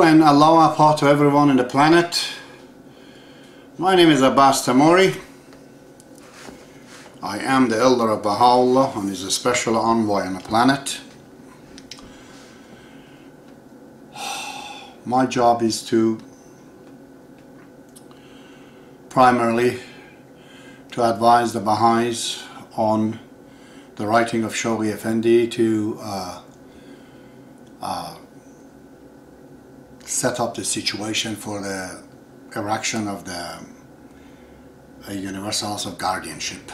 and aloha to everyone on the planet. My name is Abbas Tamori. I am the elder of Baha'u'llah and is a special envoy on the planet. My job is to primarily to advise the Baha'is on the writing of Shoghi Effendi to set up the situation for the erection of the universal house of guardianship,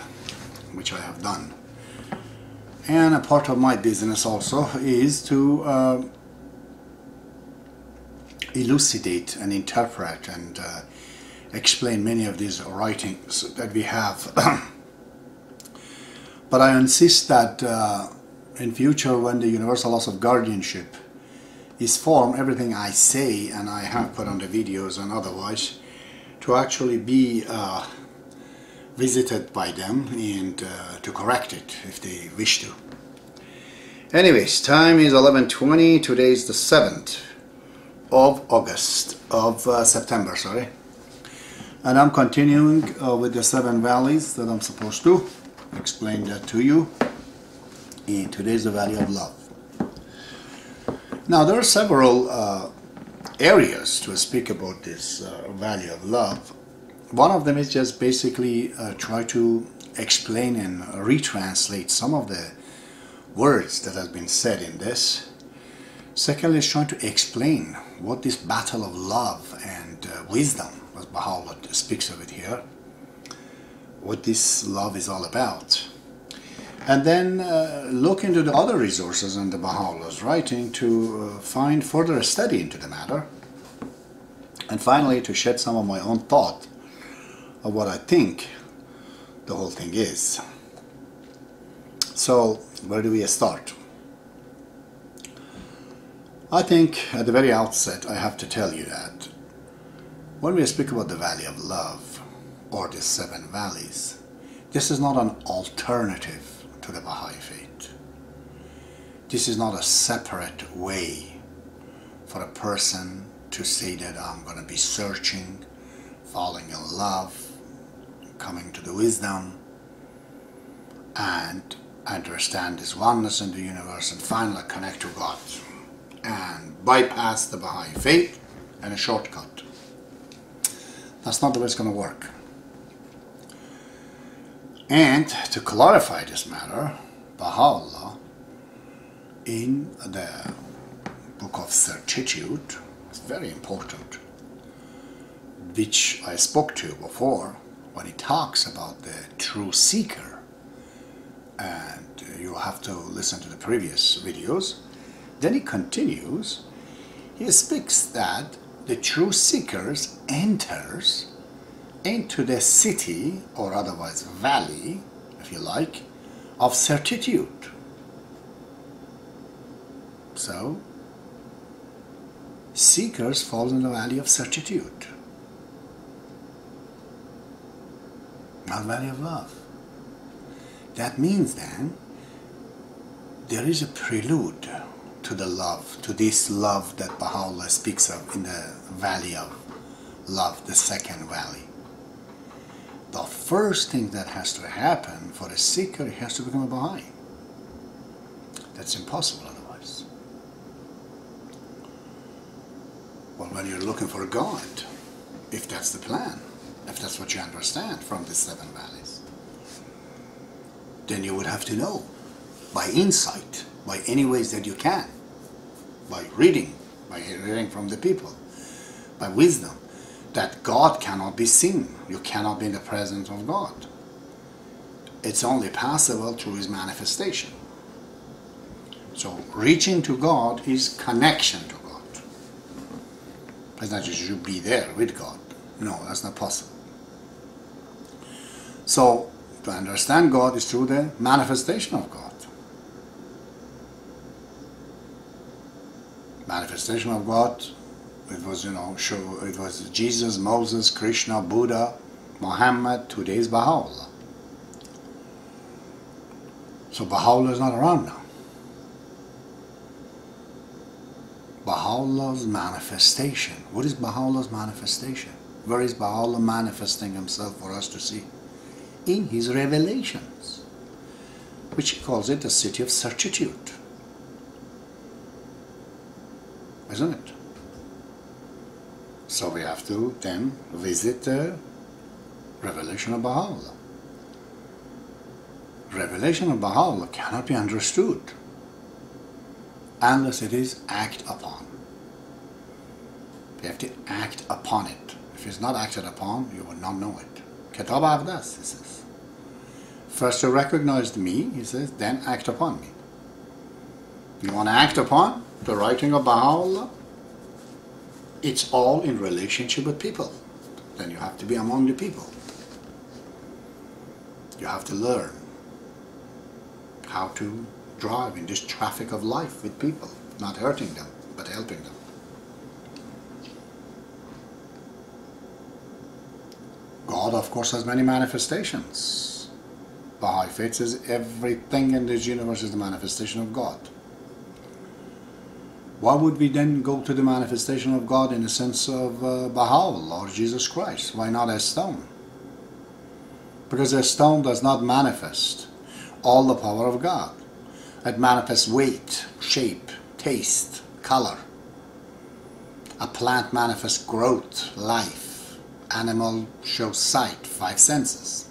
which I have done. And a part of my business also is to elucidate and interpret and explain many of these writings that we have. But I insist that in future, when the universal loss of guardianship is formed, everything I say and I have put on the videos and otherwise to actually be visited by them and to correct it if they wish to. Anyways, time is 11:20. Today is the 7th of September, sorry. And I'm continuing with the 7 valleys that I'm supposed to explain that to you. And today is the Valley of Love. Now there are several areas to speak about this Valley of Love. One of them is just basically try to explain and retranslate some of the words that have been said in this. Secondly is trying to explain what this battle of love and wisdom, as Baha'u'llah speaks of it here, what this love is all about. And then look into the other resources in the Baha'u'llah's writing to find further study into the matter. And finally to shed some of my own thought of what I think the whole thing is. So where do we start? I think at the very outset I have to tell you that when we speak about the Valley of Love or the 7 valleys, this is not an alternative to the Baha'i faith. This is not a separate way for a person to say that I'm going to be searching, falling in love, coming to the wisdom, and understand this oneness in the universe and finally connect to God and bypass the Baha'i faith and a shortcut. That's not the way it's going to work. And to clarify this matter, Baha'u'llah in the Book of Certitude, it's very important, which I spoke to before, when he talks about the true seeker, and you'll have to listen to the previous videos. Then he continues, he speaks that the true seekers enters into the city, or otherwise valley, if you like, of certitude. So, seekers fall in the valley of certitude, not valley of love. That means then, there is a prelude to the love, to this love that Baha'u'llah speaks of in the valley of love, the 2nd valley. The first thing that has to happen for a seeker, he has to become a Baha'i. That's impossible otherwise. Well, when you're looking for God, if that's the plan, if that's what you understand from the 7 valleys, then you would have to know by insight, by any ways that you can, by reading, by hearing from the people, by wisdom, that God cannot be seen. You cannot be in the presence of God. It's only possible through His manifestation. So reaching to God is connection to God. It's not just you be there with God. No, that's not possible. So to understand God is through the manifestation of God. Manifestation of God, it was, it was Jesus, Moses, Krishna, Buddha, Muhammad, today's Baha'u'llah. So Baha'u'llah is not around now. Baha'u'llah's manifestation. What is Baha'u'llah's manifestation? Where is Baha'u'llah manifesting himself for us to see? In his revelations, which he calls it the City of Certitude. Isn't it? So we have to then visit the revelation of Baha'u'llah. Revelation of Baha'u'llah cannot be understood unless it is acted upon. You have to act upon it. If it's not acted upon, you will not know it. Kitab Aqdas, he says. First you recognize me, he says, then act upon me. You want to act upon the writing of Baha'u'llah? It's all in relationship with people. Then you have to be among the people. You have to learn how to drive in this traffic of life with people, not hurting them, but helping them. God, of course, has many manifestations. Baha'i faith says everything in this universe is the manifestation of God. Why would we then go to the manifestation of God in the sense of Baha'u'llah or Jesus Christ? Why not a stone? Because a stone does not manifest all the power of God. It manifests weight, shape, taste, color. A plant manifests growth, life. Animal shows sight, 5 senses.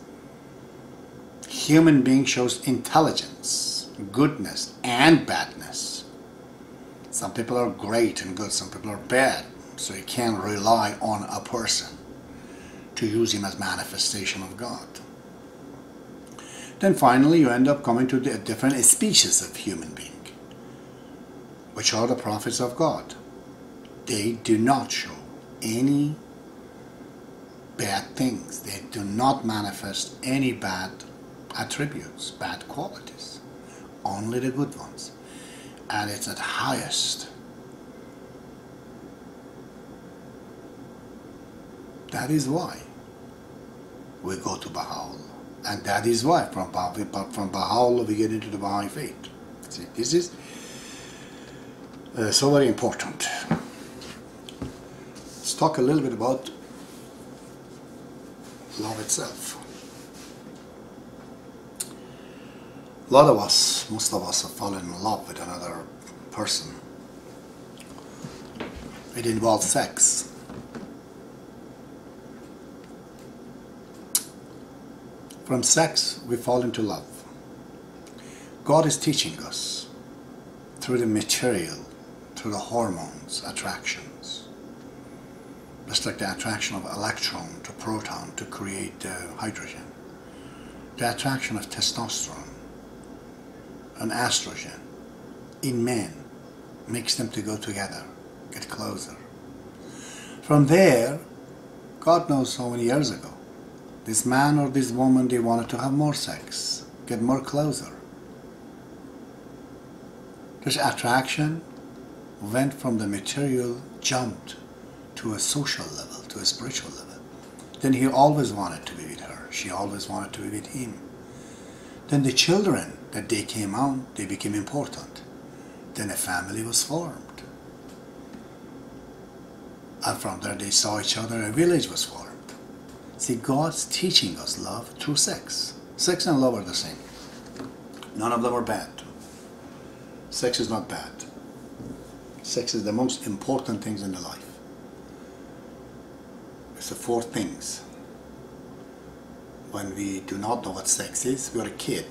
Human being shows intelligence, goodness, and badness. Some people are great and good, some people are bad. So you can't rely on a person to use him as manifestation of God. Then finally you end up coming to the different species of human being, which are the prophets of God. They do not show any bad things. They do not manifest any bad attributes, bad qualities. Only the good ones. And it's at highest. That is why we go to Baha'u'llah. And that is why from Baha'u'llah we get into the Baha'i faith. See, this is so very important. Let's talk a little bit about love itself. A lot of us, most of us have fallen in love with another person. It involves sex. From sex, we fall into love. God is teaching us through the material, through the hormones, attractions. Just like the attraction of electron to proton to create hydrogen. The attraction of testosterone and estrogen in men makes them to go together, get closer. From there, God knows how many years ago, this man or this woman, they wanted to have more sex, get more closer. This attraction went from the material, jumped to a social level, to a spiritual level. Then he always wanted to be with her. She always wanted to be with him. Then the children that they came out, they became important. Then a family was formed. And from there they saw each other, a village was formed. See, God's teaching us love through sex. Sex and love are the same. None of them are bad. Sex is not bad. Sex is the most important things in the life. It's the 4 things. When we do not know what sex is, we are a kid.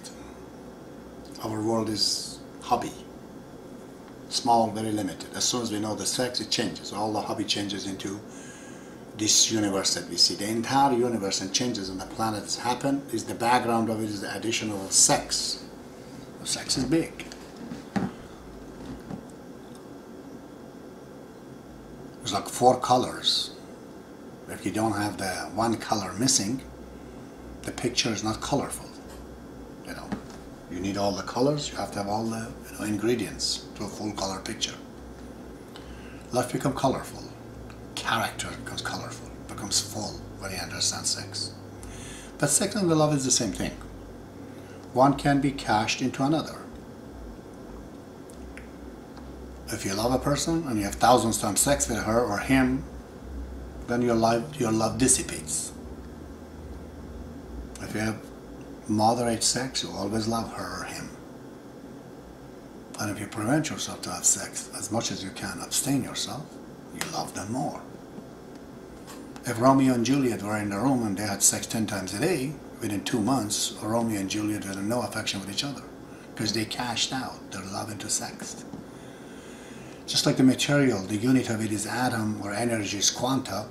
Our world is hobby. Small, very limited. As soon as we know the sex, it changes. All the hobby changes into this universe that we see. The entire universe and changes on the planets happen is the background of it is the addition of sex. Sex is big. There's like 4 colors. If you don't have the one color missing, the picture is not colorful. You know, you need all the colors. You have to have all the ingredients to a full color picture. Life becomes colorful. Character becomes colorful, becomes full when you understand sex. But sex and the love is the same thing. One can be cashed into another. if you love a person and you have thousands times sex with her or him, then your love dissipates. If you have moderate sex, you always love her or him. And if you prevent yourself to have sex as much as you can, abstain yourself, you love them more. If Romeo and Juliet were in the room and they had sex 10 times a day, within 2 months, Romeo and Juliet had no affection with each other because they cashed out their love into sex. Just like the material, the unit of it is atom or energy is quantum,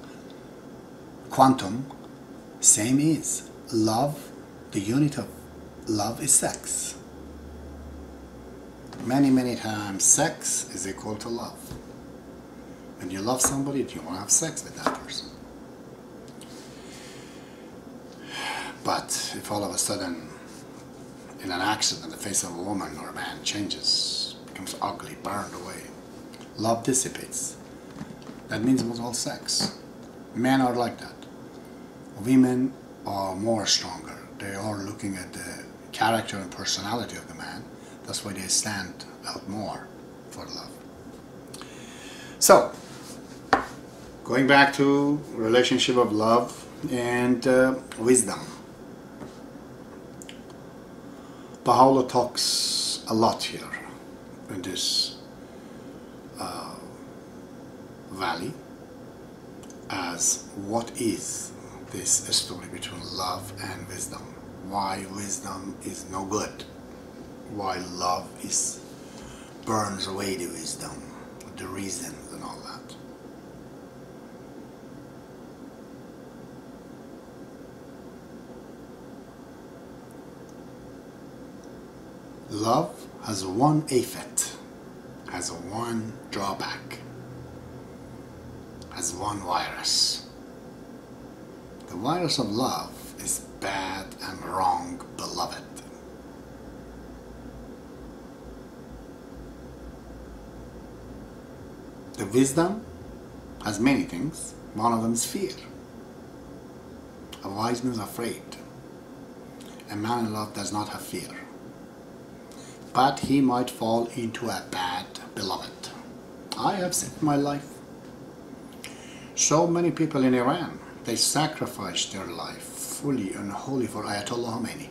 same is love, the unit of love is sex. Many times sex is equal to love. When you love somebody, you want to have sex with that person. But if all of a sudden, in an accident, the face of a woman or a man changes, becomes ugly, burned away, love dissipates. That means it was all sex. Men are like that. Women are more stronger. They are looking at the character and personality of the man. That's why they stand out more for love. So, going back to relationship of love and wisdom. Baha'u'llah talks a lot here in this valley as what is this story between love and wisdom. Why wisdom is no good. Why love burns away the wisdom, the reasons and all that. Love has one effect, has one drawback, has one virus. The virus of love is bad and wrong, beloved. The wisdom has many things. One of them is fear. A wise man is afraid. A man in love does not have fear. But he might fall into a bad beloved. I have seen in my life so many people in Iran, they sacrificed their life fully and wholly for Ayatollah Khomeini.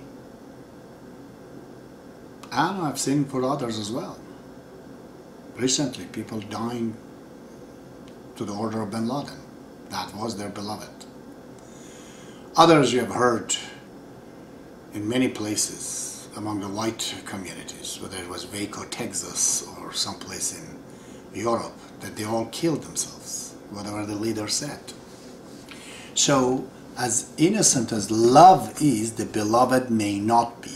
And I've seen for others as well. Recently, people dying to the order of bin Laden. That was their beloved. Others you have heard in many places among the white communities, whether it was Waco, Texas, or someplace in Europe, that they all killed themselves, whatever the leader said. So, as innocent as love is, the beloved may not be.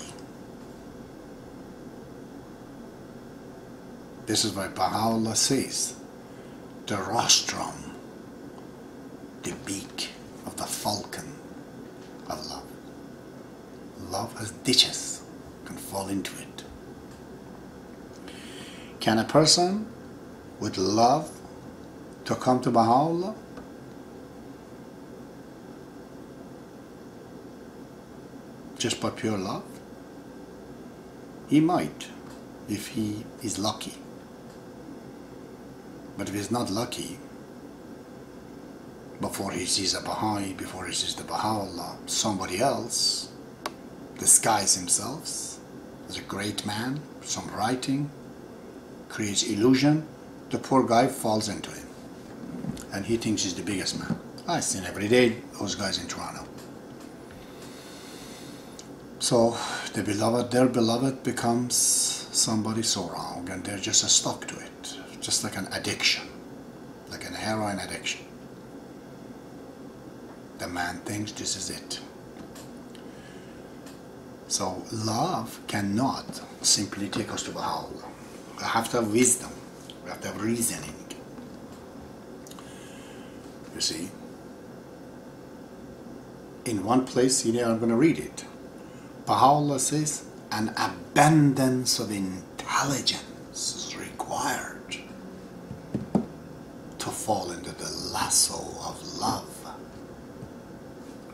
This is why Baha'u'llah says, the rostrum, the beak of the falcon of love. Love has ditches, can fall into it. Can a person with love to come to Baha'u'llah? Just by pure love? He might, if he is lucky. But if he's not lucky, before he sees a Baha'i, before he sees the Baha'u'llah, somebody else disguises himself as a great man, some writing, creates illusion, the poor guy falls into him. And he thinks he's the biggest man. I see every day those guys in Toronto. So the beloved, their beloved becomes somebody so wrong, and they're just stuck to it. Just like an addiction, like an heroin addiction. The man thinks this is it. So love cannot simply take us to Baha'u'llah. We have to have wisdom. We have to have reasoning. You see? In one place, here I'm going to read it. Baha'u'llah says, an abundance of intelligence is required to fall into the lasso of love.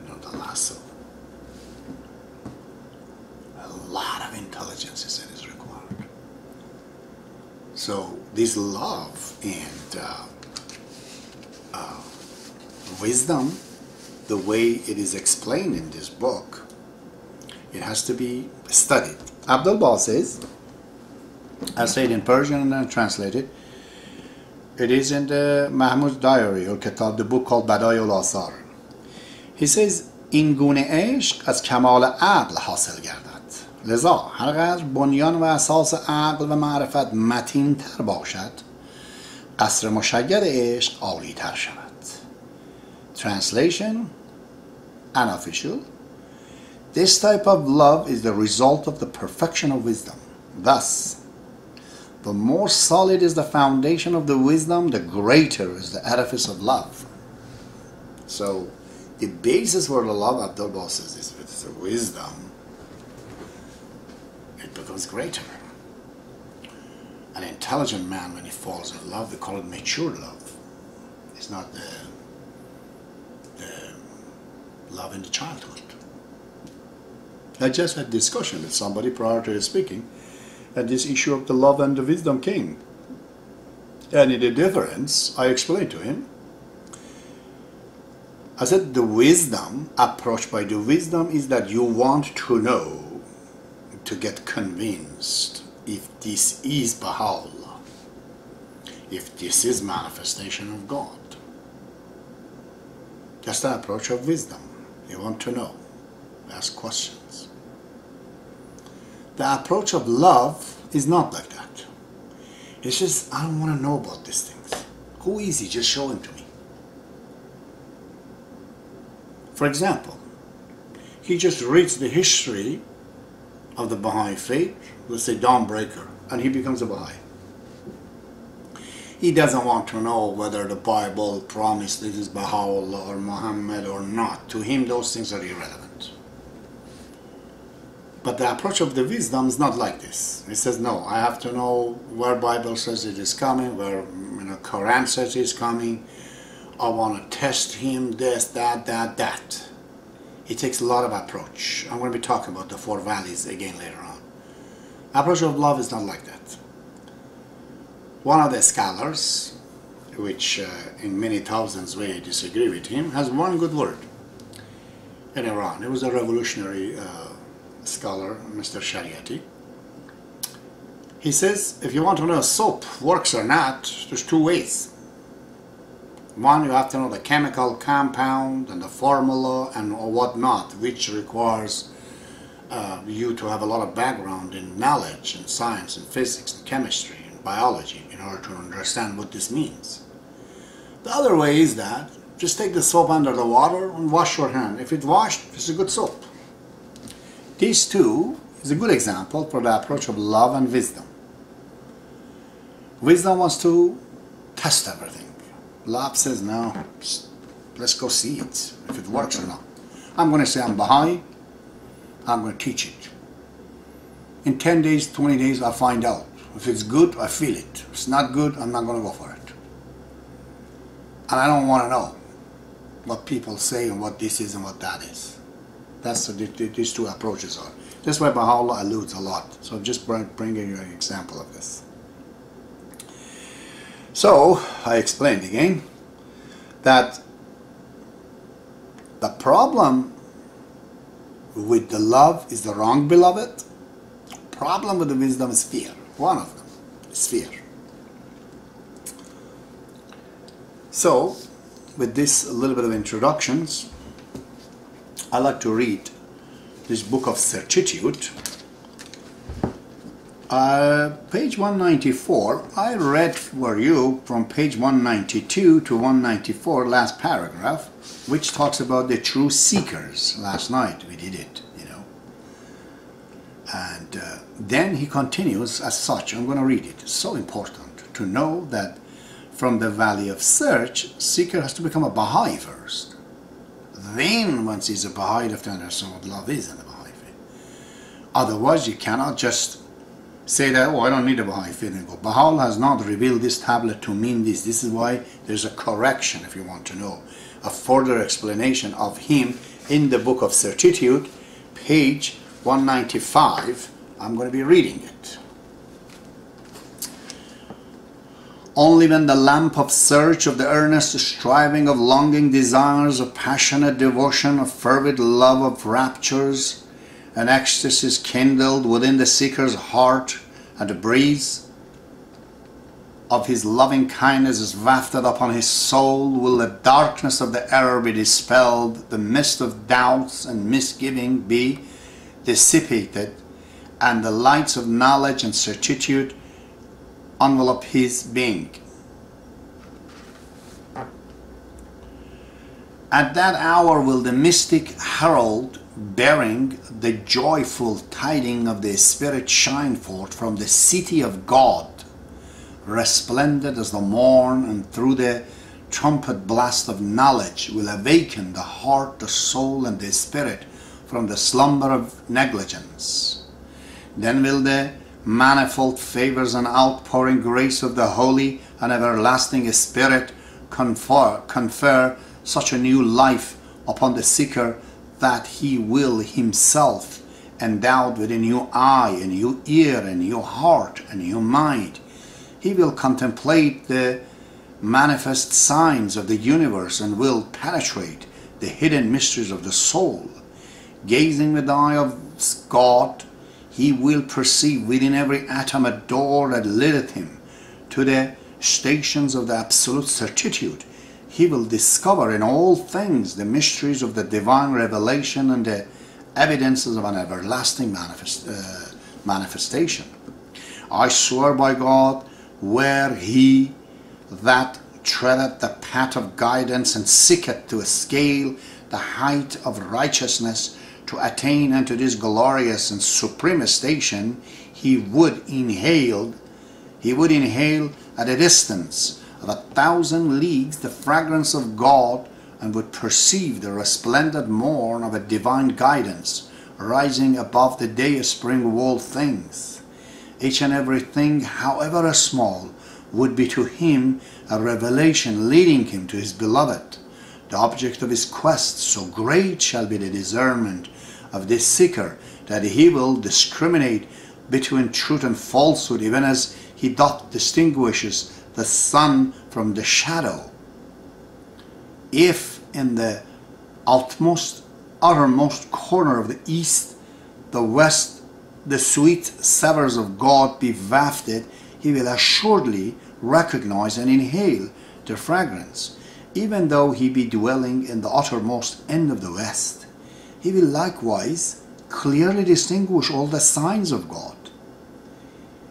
You know, the lasso. A lot of intelligence is required. So this love and wisdom, the way it is explained in this book, it has to be studied. Abdu'l-Baha says, I say it in Persian and translated, it is in the Mahmud's diary or kitab, the book called Baha'u'llah. He says, این گونه عشق از کمال عقل حاصل گردد. لذا هرقدر بنیان و اساس عقل و معرفت متین تر باشد، قصر مشید عشق عالی تر شود. Translation, unofficial. This type of love is the result of the perfection of wisdom. Thus, the more solid is the foundation of the wisdom, the greater is the edifice of love. So, the basis for the love, Abdu'l-Baha says, is with the wisdom, it becomes greater. An intelligent man, when he falls in love, we call it mature love. It's not the love in the childhood. I just had discussion with somebody prior to speaking, and this issue of the love and the wisdom came. And in the difference, I explained to him, I said the wisdom, approach by the wisdom is that you want to know, to get convinced if this is Baha'u'llah, if this is manifestation of God. That's the approach of wisdom. You want to know, ask questions. The approach of love is not like that. It's just, I don't want to know about these things. Who is he? Just show him to me. For example, he just reads the history of the Baha'i faith, let's say Dawnbreaker, and he becomes a Baha'i. He doesn't want to know whether the Bible promised it is Baha'u'llah or Muhammad or not. To him, those things are irrelevant. But the approach of the wisdom is not like this. He says, no, I have to know where Bible says it is coming, where Quran says it is coming. I want to test him, this, that. It takes a lot of approach. I'm going to be talking about the four valleys again later on. Approach of love is not like that. One of the scholars, which in many thousands ways disagree with him, has one good word in Iran. It was a revolutionary scholar, Mr. Shariati. He says, if you want to know if soap works or not, there's two ways. One, you have to know the chemical compound and the formula and whatnot, which requires you to have a lot of background in knowledge and science and physics and chemistry and biology in order to understand what this means. The other way is that just take the soap under the water and wash your hand. If it's washed, it's a good soap. These two is a good example for the approach of love and wisdom. Wisdom wants to test everything. Love says, no, let's go see it, if it works or not. I'm going to say I'm Baha'i, I'm going to teach it. In 10 days, 20 days, I'll find out. If it's good, I feel it. If it's not good, I'm not going to go for it. And I don't want to know what people say and what this is and what that is. That's what these two approaches are. That's why Baha'u'llah alludes a lot. So I'm just bringing you an example of this. So, I explained again that the problem with the love is the wrong beloved. Problem with the wisdom is fear. One of them is fear. So, with this little bit of introductions, I like to read this Book of Certitude. Page 194, I read for you from page 192 to 194, last paragraph, which talks about the true seekers. Last night we did it, you know. And then he continues as such. I'm going to read it. It's so important to know that from the valley of search, seeker has to become a Baha'i first. Then, once he's a Baha'i, you have to understand what love is in the Baha'i faith. Otherwise, you cannot just say that, oh, I don't need a Baha'i faith and go. Baha'u'llah has not revealed this tablet to mean this. This is why there's a correction, if you want to know. A further explanation of him in the Book of Certitude, page 195. I'm going to be reading it. Only when the lamp of search, of the earnest striving, of longing desires, of passionate devotion, of fervid love, of raptures and ecstasies kindled within the seeker's heart, and the breeze of his loving kindness is wafted upon his soul, will the darkness of the error be dispelled, the mist of doubts and misgiving be dissipated, and the lights of knowledge and certitude envelop his being. At that hour will the mystic herald bearing the joyful tidings of the Spirit shine forth from the city of God, resplendent as the morn, and through the trumpet blast of knowledge will awaken the heart, the soul, and the spirit from the slumber of negligence. Then will the manifold favors and outpouring grace of the Holy and everlasting Spirit confer such a new life upon the seeker that he will himself, endowed with a new eye, a new ear, a new heart, a new mind, he will contemplate the manifest signs of the universe and will penetrate the hidden mysteries of the soul. Gazing with the eye of God, he will perceive within every atom a door that leadeth him to the stations of the absolute certitude. He will discover in all things the mysteries of the divine revelation and the evidences of an everlasting manifestation. I swear by God, where he that treadeth the path of guidance and seeketh to scale the height of righteousness, to attain unto this glorious and supreme station, he would inhale at a distance of 1,000 leagues the fragrance of God, and would perceive the resplendent morn of a divine guidance rising above the day spring of all things. Each and every thing, however small, would be to him a revelation leading him to his beloved, the object of his quest. So great shall be the discernment of this seeker that he will discriminate between truth and falsehood, even as he doth distinguishes the sun from the shadow. If in the uttermost corner of the east, the west, the sweet savours of God be wafted, he will assuredly recognize and inhale their fragrance. Even though he be dwelling in the uttermost end of the west, he will likewise clearly distinguish all the signs of God,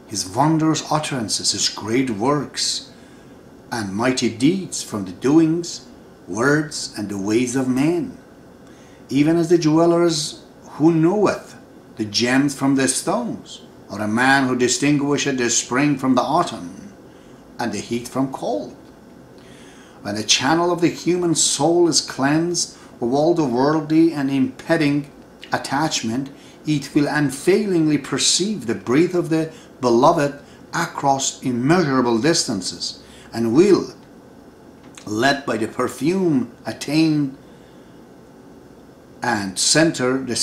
his wondrous utterances, his great works and mighty deeds from the doings, words, and the ways of men. Even as the jewellers who knoweth the gems from the stones, or a man who distinguisheth the spring from the autumn, and the heat from cold. When the channel of the human soul is cleansed of all the worldly and impeding attachment, it will unfailingly perceive the breath of the beloved across immeasurable distances, and will, led by the perfume, attain and enter the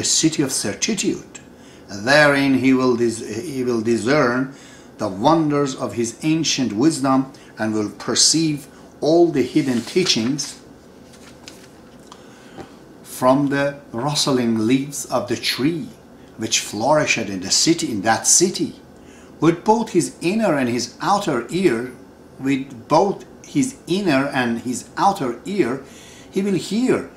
city of certitude. Therein he will discern the wonders of his ancient wisdom, and will perceive all the hidden teachings from the rustling leaves of the tree which flourisheth in that city. With both his inner and his outer ear, he will hear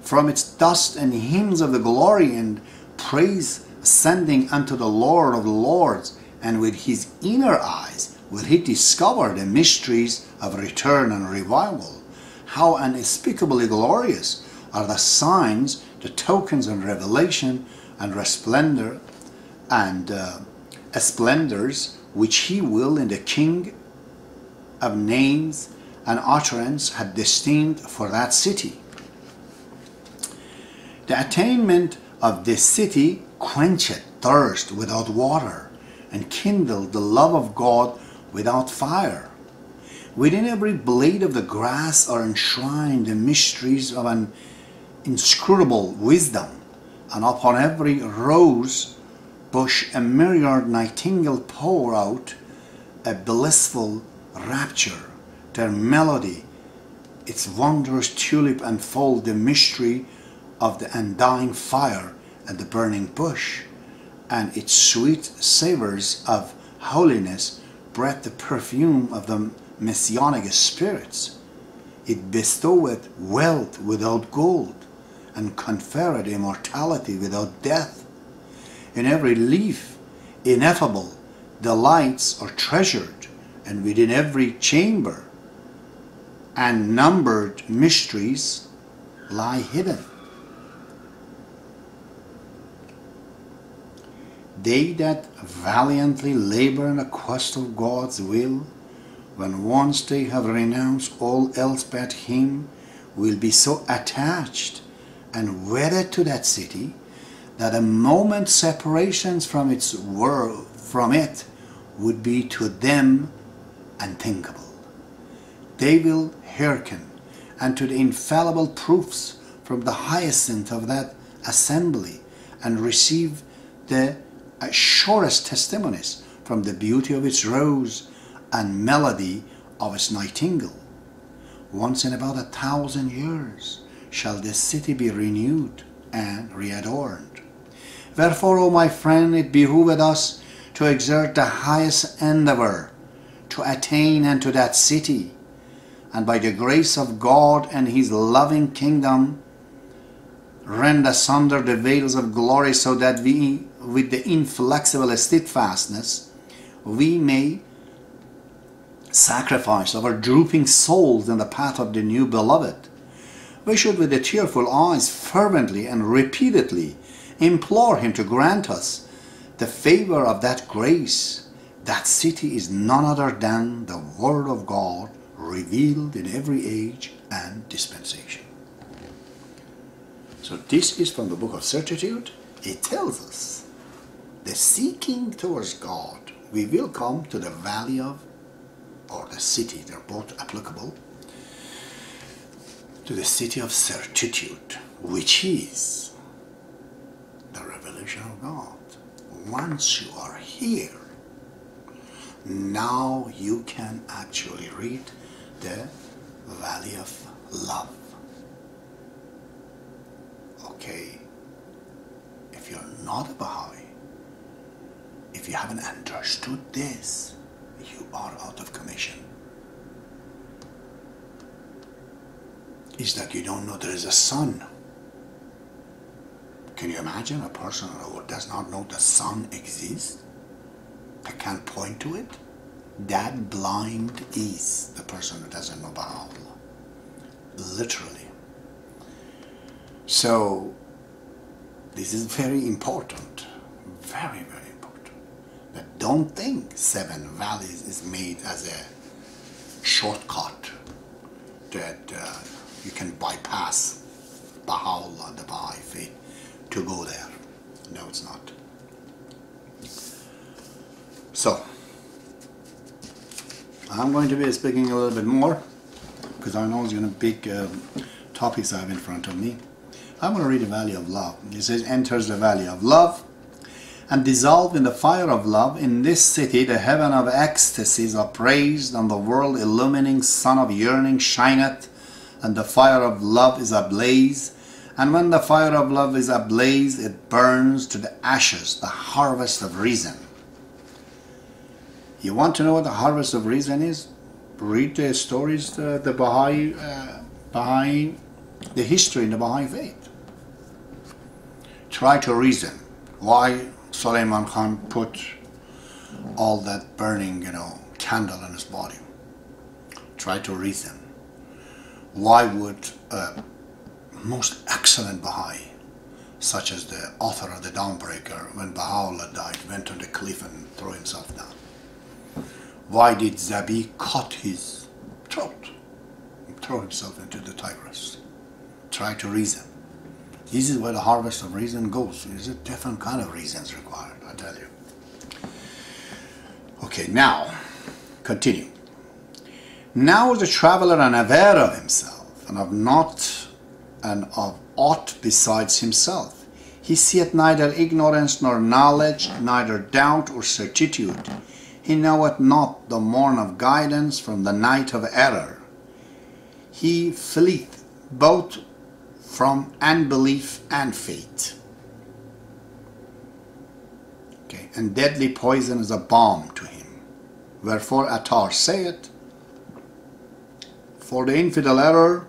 from its dust and hymns of the glory and praise ascending unto the Lord of Lords, and with his inner eyes will he discover the mysteries of return and revival. How unspeakably glorious are the signs, the tokens and revelation and resplendor and splendors which he will in the King of names and utterance had destined for that city. The attainment of this city quencheth thirst without water, and kindled the love of God without fire. Within every blade of the grass are enshrined the mysteries of an inscrutable wisdom, and upon every rose bush a myriad nightingale pour out a blissful rapture, their melody, its wondrous tulip unfold the mystery of the undying fire and the burning bush, and its sweet savors of holiness breathe the perfume of the messianic spirits. It bestoweth wealth without gold, and conferred immortality without death. In every leaf ineffable delights are treasured, and within every chamber unnumbered mysteries lie hidden. They that valiantly labor in the quest of God's will, when once they have renounced all else but Him, will be so attached and wedded to that city that a moment's separation from its world, from it, would be to them unthinkable. They will hearken unto the infallible proofs from the hyacinth of that assembly, and receive the surest testimonies from the beauty of its rose and melody of its nightingale. Once in about 1,000 years shall this city be renewed and readorned. Wherefore, O my friend, it behoveth us to exert the highest endeavour to attain unto that city, and by the grace of God and His loving kingdom rend asunder the veils of glory, so that we, with the inflexible steadfastness, we may sacrifice our drooping souls in the path of the new beloved. We should with the tearful eyes fervently and repeatedly implore Him to grant us the favour of that grace. That city is none other than the Word of God, revealed in every age and dispensation. So this is from the Book of Certitude. It tells us the seeking towards God. We will come to the valley of, or the city, they're both applicable, to the City of Certitude, which is the revelation of God. Once you are here, now you can actually read the Valley of Love. Okay, if you're not a Baha'i, if you haven't understood this, you are out of commission. Is that you don't know there is a sun. Can you imagine a person who does not know the sun exists? They can't point to it? That blind is the person who doesn't know Baha'u'llah. Literally. So, this is very important. Very, very important. But don't think 7 valleys is made as a shortcut that you can bypass Baha'u'llah, the Baha'i faith, to go there. No, it's not. So, I'm going to be speaking a little bit more, because I know it's going to be big topics I have in front of me. I'm going to read the Valley of Love. It says, enters the Valley of Love, and dissolved in the fire of love. In this city the heaven of ecstasies are praised, and the world illumining sun of yearning shineth, and the fire of love is ablaze. And when the fire of love is ablaze, it burns to the ashes, the harvest of reason. You want to know what the harvest of reason is? Read the stories, the Baha'i, the history in the Baha'i faith. Try to reason why Sulaiman Khan put all that burning, candle in his body. Try to reason. Why would a most excellent Baha'i, such as the author of the Dawnbreaker, when Baha'u'llah died, went on the cliff and threw himself down? Why did Zabi cut his throat and throw himself into the Tigris? Try to reason. This is where the harvest of reason goes. There's a different kind of reasons required, I tell you. Okay, now, continue. Now is the traveller unaware of himself, and of naught, and of aught besides himself. He seeth neither ignorance nor knowledge, neither doubt or certitude. He knoweth not the morn of guidance from the night of error. He fleeth both from unbelief and faith. Okay, and deadly poison is a balm to him. Wherefore Attar saith, for the infidel error,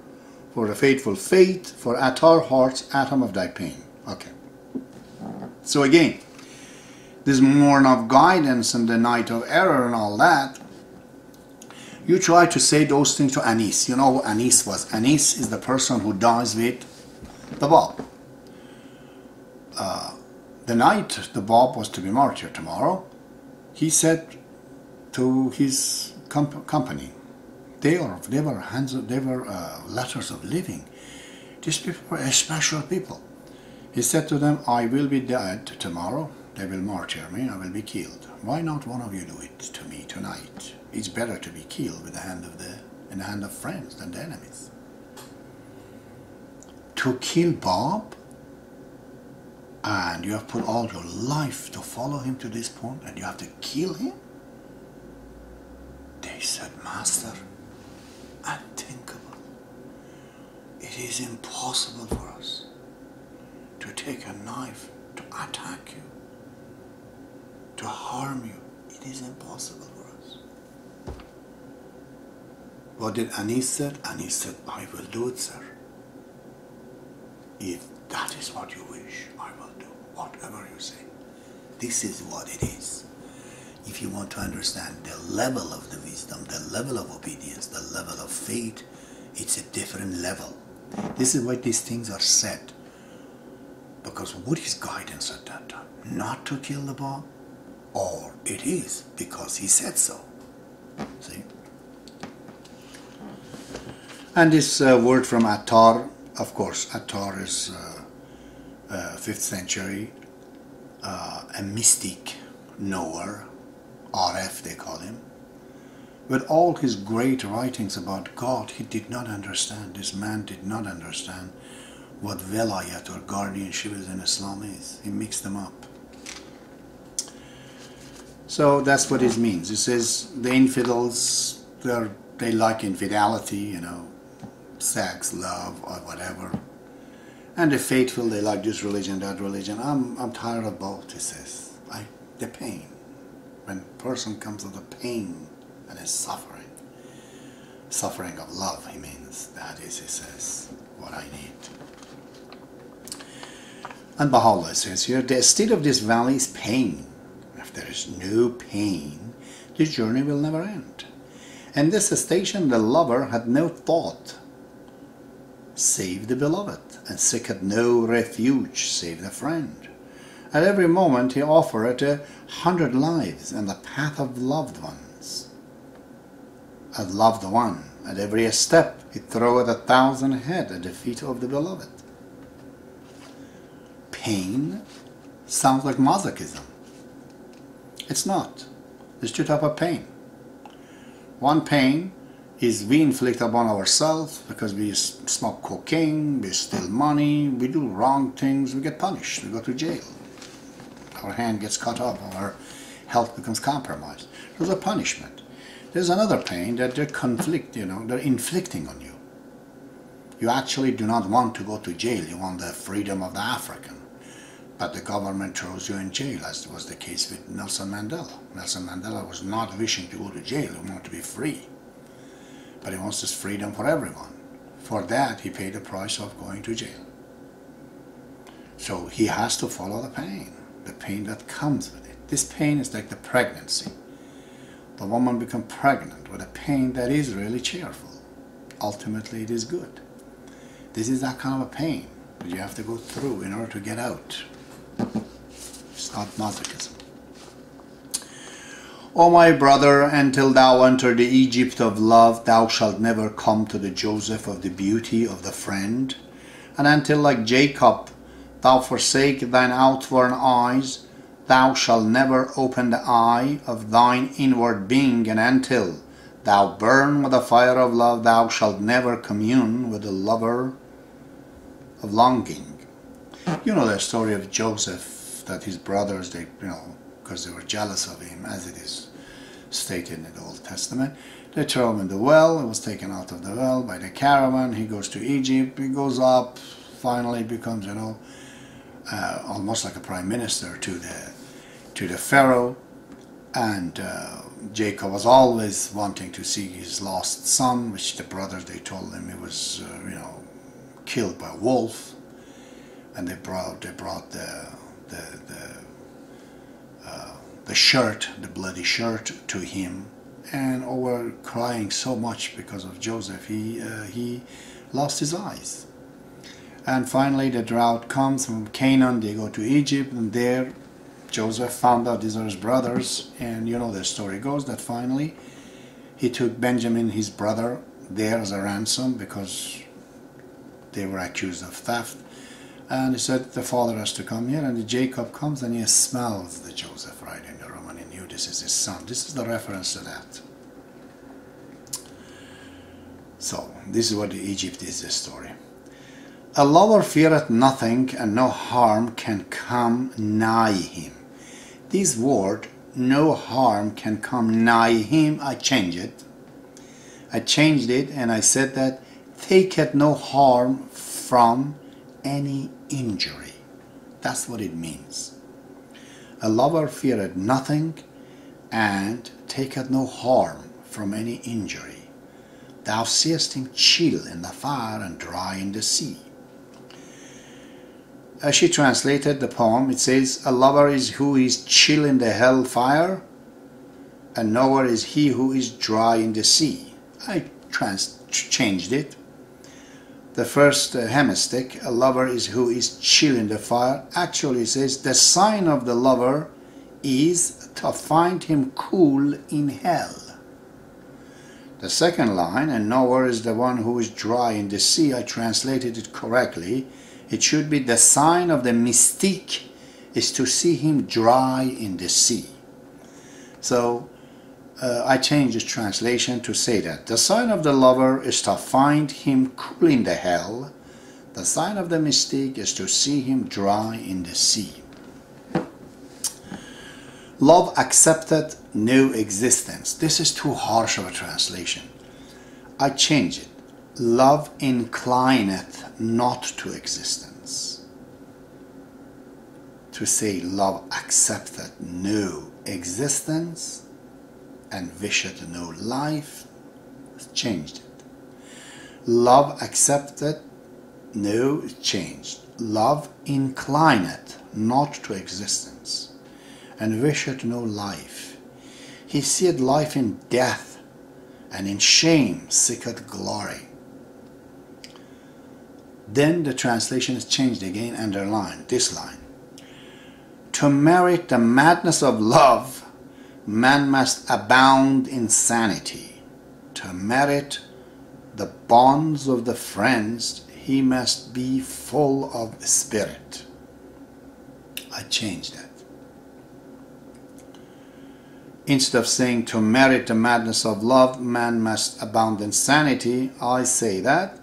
for the faithful faith, for Attar heart's atom of thy pain. Okay. So again, this morn of guidance and the night of error and all that, you try to say those things to Anis. You know who Anis was? Anis is the person who dies with the Bab. The night the Bab was to be martyred tomorrow, he said to his company, they were letters of living. These people were special people. He said to them, I will be dead tomorrow. They will martyr me. I will be killed. Why not one of you do it to me tonight? It's better to be killed with in the hand of friends than the enemies. To kill Bab, and you have put all your life to follow him to this point, and you have to kill him? They said, Master, unthinkable. It is impossible for us to take a knife to attack you, to harm you. It is impossible for us. What did Anis said? Anis said, I will do it, sir. If that is what you wish, I will do whatever you say. This is what it is. If you want to understand the level of the wisdom, the level of obedience, the level of faith, it's a different level. This is why these things are said. Because what is guidance at that time? Not to kill the Bab? Or it is because he said so. See? And this word from Attar, of course, Attar is 5th century, a mystic knower, RF they call him. With all his great writings about God, he did not understand, this man did not understand what velayat or guardianship in Islam is. He mixed them up. So that's what it means. It says the infidels, they like infidelity, you know, sex, love, or whatever. And the faithful, they like this religion, that religion. I'm tired of both, he says. The pain. When a person comes to the pain and is suffering of love, he means, that is, he says, what I need. And Baha'u'llah says here, the state of this valley is pain. If there is no pain, the journey will never end. In this station, the lover had no thought save the beloved, and seeketh no refuge save the friend. At every moment he offereth 100 lives in the path of loved ones. At loved one, at every step he throweth 1,000 head at the feet of the beloved. Pain sounds like masochism. It's not. There's two types of pain. One pain is we inflict upon ourselves because we smoke cocaine, we steal money, we do wrong things, we get punished, we go to jail. Our hand gets cut off, our health becomes compromised. There's a punishment. There's another pain that they're they're inflicting on you. You actually do not want to go to jail, you want the freedom of the African. But the government throws you in jail, as was the case with Nelson Mandela. Nelson Mandela was not wishing to go to jail, he wanted to be free. But he wants this freedom for everyone. For that, he paid the price of going to jail. So he has to follow the pain that comes with it. This pain is like the pregnancy. The woman becomes pregnant with a pain that is really cheerful. Ultimately, it is good. This is that kind of a pain that you have to go through in order to get out. It's not masochism. O my brother, until thou enter the Egypt of love, thou shalt never come to the Joseph of the beauty of the friend. And until, like Jacob, thou forsake thine outward eyes, thou shalt never open the eye of thine inward being. And until thou burn with the fire of love, thou shalt never commune with the lover of longing. You know the story of Joseph, that his brothers, because they were jealous of him, as it is stated in the Old Testament. They throw him in the well. He was taken out of the well by the caravan. He goes to Egypt. He goes up. Finally becomes, almost like a prime minister to the Pharaoh. And Jacob was always wanting to see his lost son, which the brothers, they told him he was, killed by a wolf. And they brought the shirt, the bloody shirt, to him, and were crying so much because of Joseph. He lost his eyes. And finally the drought comes from Canaan. They go to Egypt, and there Joseph found out these are his brothers, and the story goes that finally he took Benjamin, his brother, there as a ransom because they were accused of theft. And he said the father has to come here, and Jacob comes and he smells the Joseph right in the room, and he knew this is his son. This is the reference to that. So this is what Egypt is, this story. A lover feareth nothing, and no harm can come nigh him. This word, no harm can come nigh him, I changed it. I changed it and I said that taketh no harm from any injury. That's what it means. A lover feareth nothing and taketh no harm from any injury. Thou seest him chill in the fire and dry in the sea. As she translated the poem, it says, a lover is who is chill in the hell fire, and knower is he who is dry in the sea. I changed it. The first hemistich, a lover is who is chill in the fire, actually says the sign of the lover is to find him cool in hell. The second line, and knower is the one who is dry in the sea, I translated it correctly. It should be the sign of the mystique is to see him dry in the sea. So I changed the translation to say that the sign of the lover is to find him cool in the hell. The sign of the mystique is to see him dry in the sea. Love accepted no existence. This is too harsh of a translation. I changed it. Love inclineth not to existence. To say love accepted no existence and wisheth no life, changed it. Love accepted no, changed. Love inclineth not to existence and wisheth no life. He seeth life in death, and in shame seeketh glory. Then the translation is changed again, underlined, this line. To merit the madness of love, man must abound in sanity. To merit the bonds of the friends, he must be full of spirit. I changed that. Instead of saying to merit the madness of love, man must abound in sanity, I say that.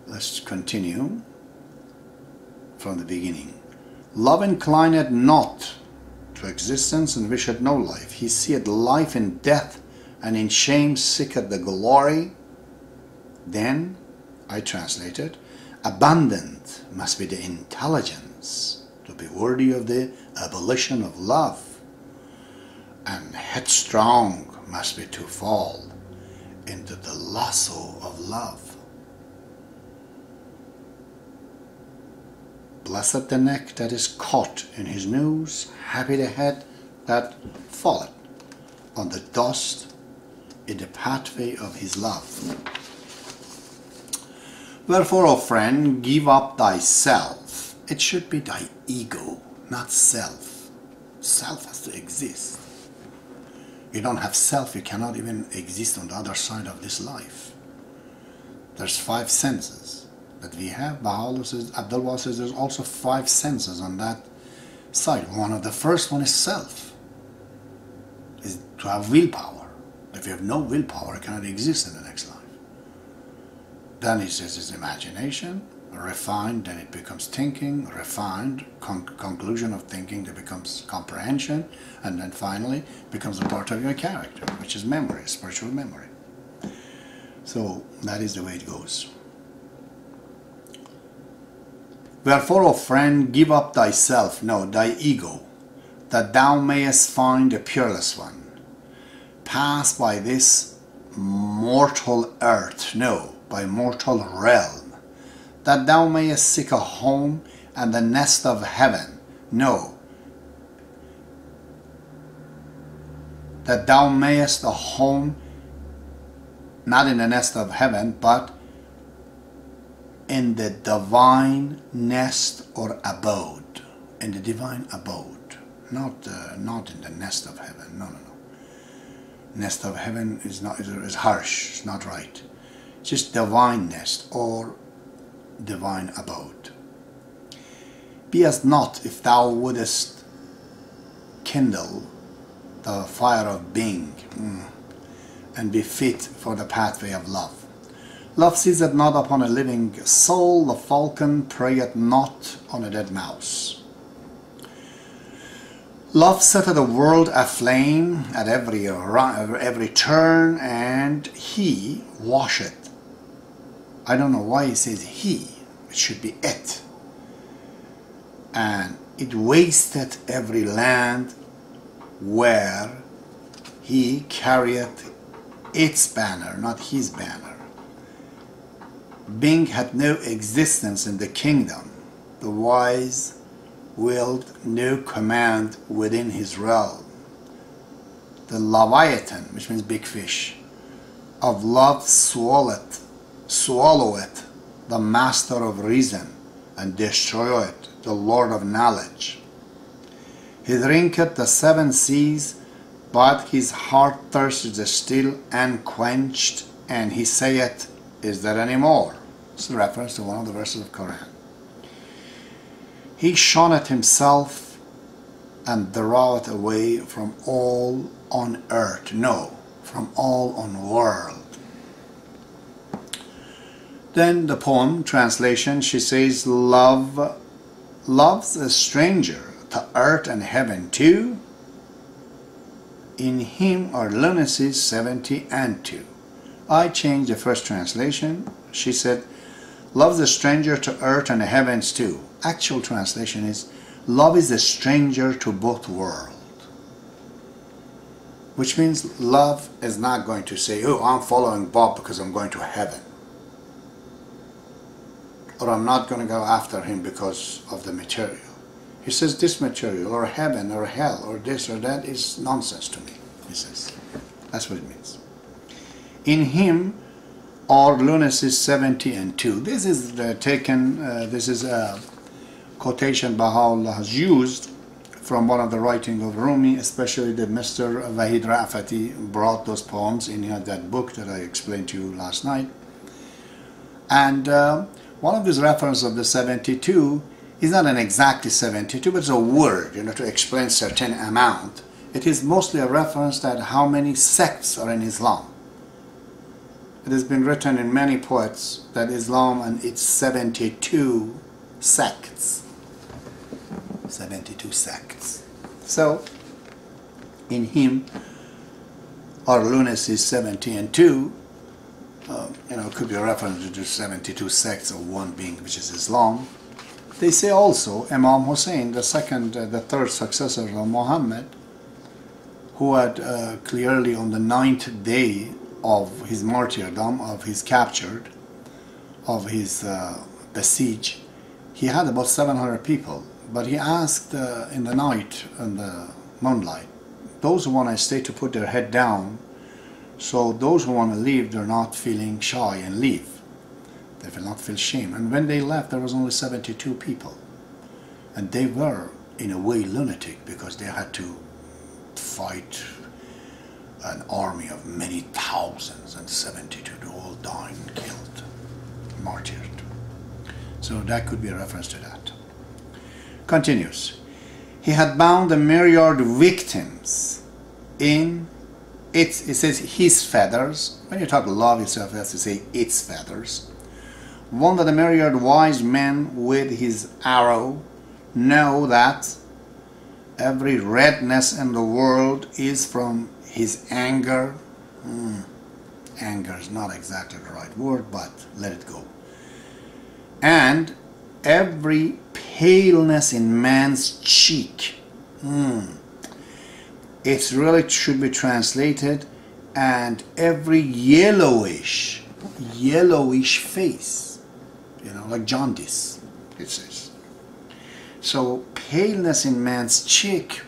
Let's continue from the beginning. Love inclineth not to existence and wisheth no life. He seeth life in death, and in shame seeketh the glory. Then, I translated, abundant must be the intelligence to be worthy of the abolition of love, and headstrong must be to fall into the lasso of love. Blessed the neck that is caught in his noose, happy the head that falleth on the dust in the pathway of his love. Wherefore, O friend, give up thyself. It should be thy ego, not self. Self has to exist. You don't have self, you cannot even exist on the other side of this life. There's 5 senses that we have. Baha'u'llah says, Abdu'l-Baha says there's also 5 senses on that side. One of the first one is self, is to have willpower. If you have no willpower, you cannot exist in the next life. Then he says his imagination, refined, then it becomes thinking, refined, conclusion of thinking, that becomes comprehension, and then finally becomes a part of your character, which is memory, spiritual memory. So that is the way it goes. Wherefore, O friend, give up thyself, no, thy ego, that thou mayest find a peerless one. Pass by this mortal earth, no, by mortal realm, that thou mayest seek a home and the nest of heaven, no, that thou mayest a home, not in the nest of heaven, but in the divine nest or abode, in the divine abode, not in the nest of heaven. No. Nest of heaven is harsh. It's not right. Just divine nest or divine abode. Be as not if thou wouldest kindle the fire of being and be fit for the pathway of love. Love seizeth not upon a living soul, the falcon preyeth not on a dead mouse. Love setteth the world aflame at every turn, and he washeth. I don't know why he says he, it should be it. And it wasteth every land where he carrieth its banner, not his banner. Being hath no existence in the kingdom, the wise willed no command within his realm. The Leviathan, which means big fish, of love swalloweth the master of reason, and destroyeth the Lord of knowledge. He drinketh the 7 seas, but his heart thirsteth still unquenched, and he saith, is there any more? It's a reference to one of the verses of Quran. He shunneth himself and draweth away from all on earth, no, from all on world. Then the poem translation, she says, loves a stranger to earth and heaven too. In him are lunacies 70 and 2. I changed the first translation. She said, loves a stranger to earth and the heavens too. Actual translation is, love is a stranger to both worlds. Which means love is not going to say, oh, I'm following Bob because I'm going to heaven. Or I'm not going to go after him because of the material. He says this material or heaven or hell or this or that is nonsense to me, he says. That's what it means. In him are lunacies 70 and 2. This is this is a quotation Baha'u'llah has used from one of the writing of Rumi, especially the Mr. Wahid Rafati brought those poems in that book that I explained to you last night. And one of his reference of the 72 is not an exactly 72, but it's a word, to explain certain amount. It is mostly a reference that how many sects are in Islam. It has been written in many poets that Islam and its 72 sects. 72 sects. So, in him are lunacies 70 and 2. It could be a reference to the 72 sects of one being, which is Islam. They say also Imam Hussein, the third successor of Muhammad, who had clearly on the 9th day of his martyrdom, of his captured, of his besiege, he had about 700 people. But he asked in the night, in the moonlight, those who want to stay to put their head down, so those who want to leave, they're not feeling shy and leave. They will not feel shame. And when they left, there was only 72 people. And they were, in a way, lunatic, because they had to fight an army of many thousands, and 72 all dying, killed, martyred. So that could be a reference to that. Continues. He had bound a myriad victims in it says his feathers. When you talk love itself, it has to say its feathers. One that the myriad wise men with his arrow know that every redness in the world is from his anger. Anger is not exactly the right word, but let it go. And every paleness in man's cheek. It really should be translated, and every yellowish face, like jaundice, it says. So paleness in man's cheek,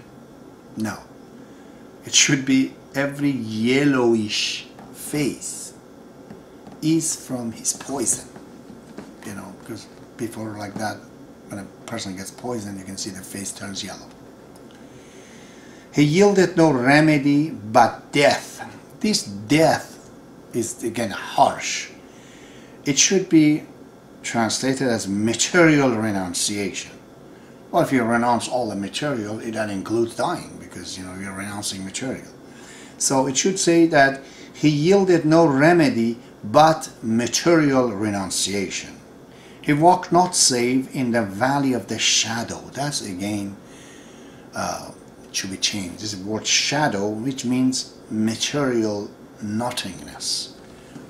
no. It should be every yellowish face is from his poison. Because before like that, when a person gets poisoned, you can see the face turns yellow. He yielded no remedy but death. This death is again harsh. It should be translated as material renunciation. Well, if you renounce all the material, that includes dying, because you're renouncing material. So it should say that he yielded no remedy but material renunciation. He walked not save in the valley of the shadow. That's again, it should be changed. This is the word shadow, which means material nothingness.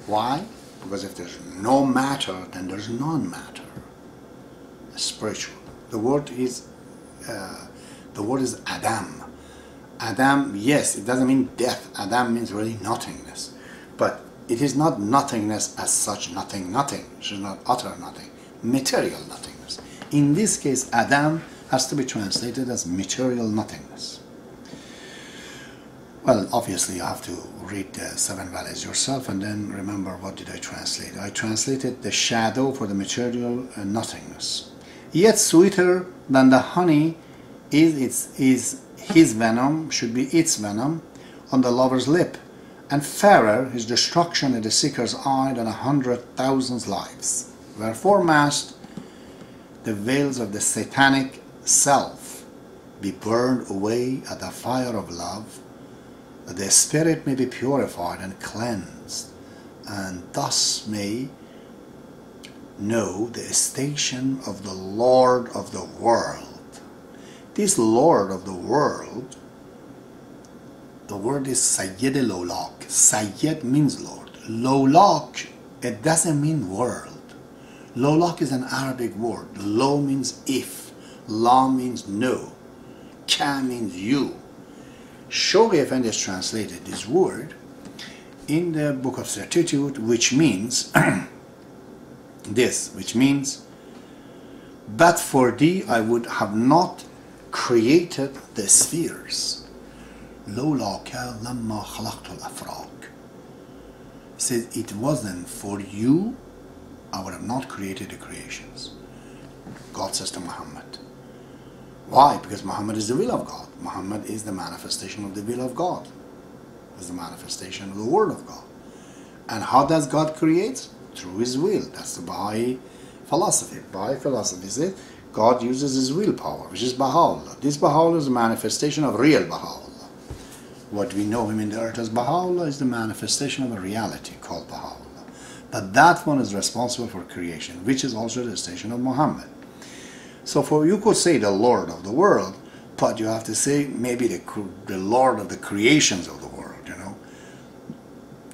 Why? Because if there's no matter, then there's non-matter. Spiritual. The word is Adam. Adam, yes, it doesn't mean death. Adam means really nothingness. But it is not nothingness as such, nothing. It is not utter nothing. Material nothingness. In this case, Adam has to be translated as material nothingness. Well, obviously you have to read the 7 valleys yourself and then remember what did I translate. I translated the shadow for the material nothingness. Yet sweeter than the honey is his venom, should be its venom, on the lover's lip, and fairer his destruction in the seeker's eye than 100,000 lives. Wherefore must the veils of the satanic self be burned away at the fire of love, that the spirit may be purified and cleansed, and thus may know the station of the Lord of the world. This Lord of the world, the word is Sayyid Lolak. Sayyid means Lord. Lolak, it doesn't mean world. Lolak is an Arabic word. Lo means if. La means no. Ka means you. Shoghi Effendi has translated this word in the Book of Certitude, which means which means, but for thee I would have not created the spheres. Lawlaka lamma khalaqtul afraq. He says, it wasn't for you, I would have not created the creations. God says to Muhammad. Why? Because Muhammad is the will of God. Muhammad is the manifestation of the will of God. Is the manifestation of the word of God. And how does God create? Through his will. That's the Baha'i philosophy. Baha'i philosophy says God uses his willpower, which is Baha'u'llah. This Baha'u'llah is a manifestation of real Baha'u'llah. What we know him in the earth as Baha'u'llah is the manifestation of a reality called Baha'u'llah. But that one is responsible for creation, which is also the station of Muhammad. So you could say the Lord of the world, but you have to say maybe the Lord of the creations of the world,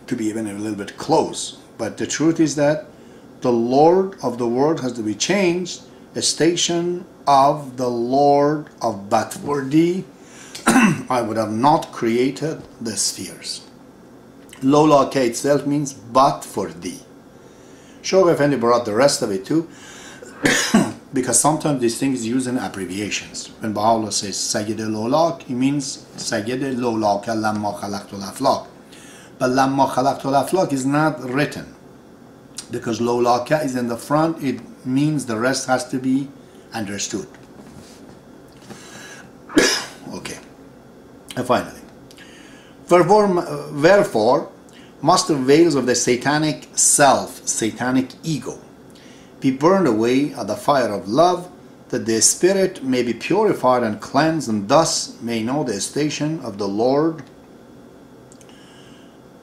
to be even a little bit close. But the truth is that the Lord of the world has to be changed, a station of the Lord of, but for thee I would have not created the spheres. Lola K itself means but for thee. Shoghi Effendi brought the rest of it too, because sometimes these things use in abbreviations. When Baha'u'llah says Sayyid al-Lolak, he means Sayyid al-Lolak lamma khalaqtul aflaq. But lamma khalaqtul aflaq is not written, because Lolaka is in the front. It means the rest has to be understood. Okay. And finally, wherefore must the veils of the satanic self, satanic ego, be burned away at the fire of love, that the spirit may be purified and cleansed, and thus may know the station of the Lord.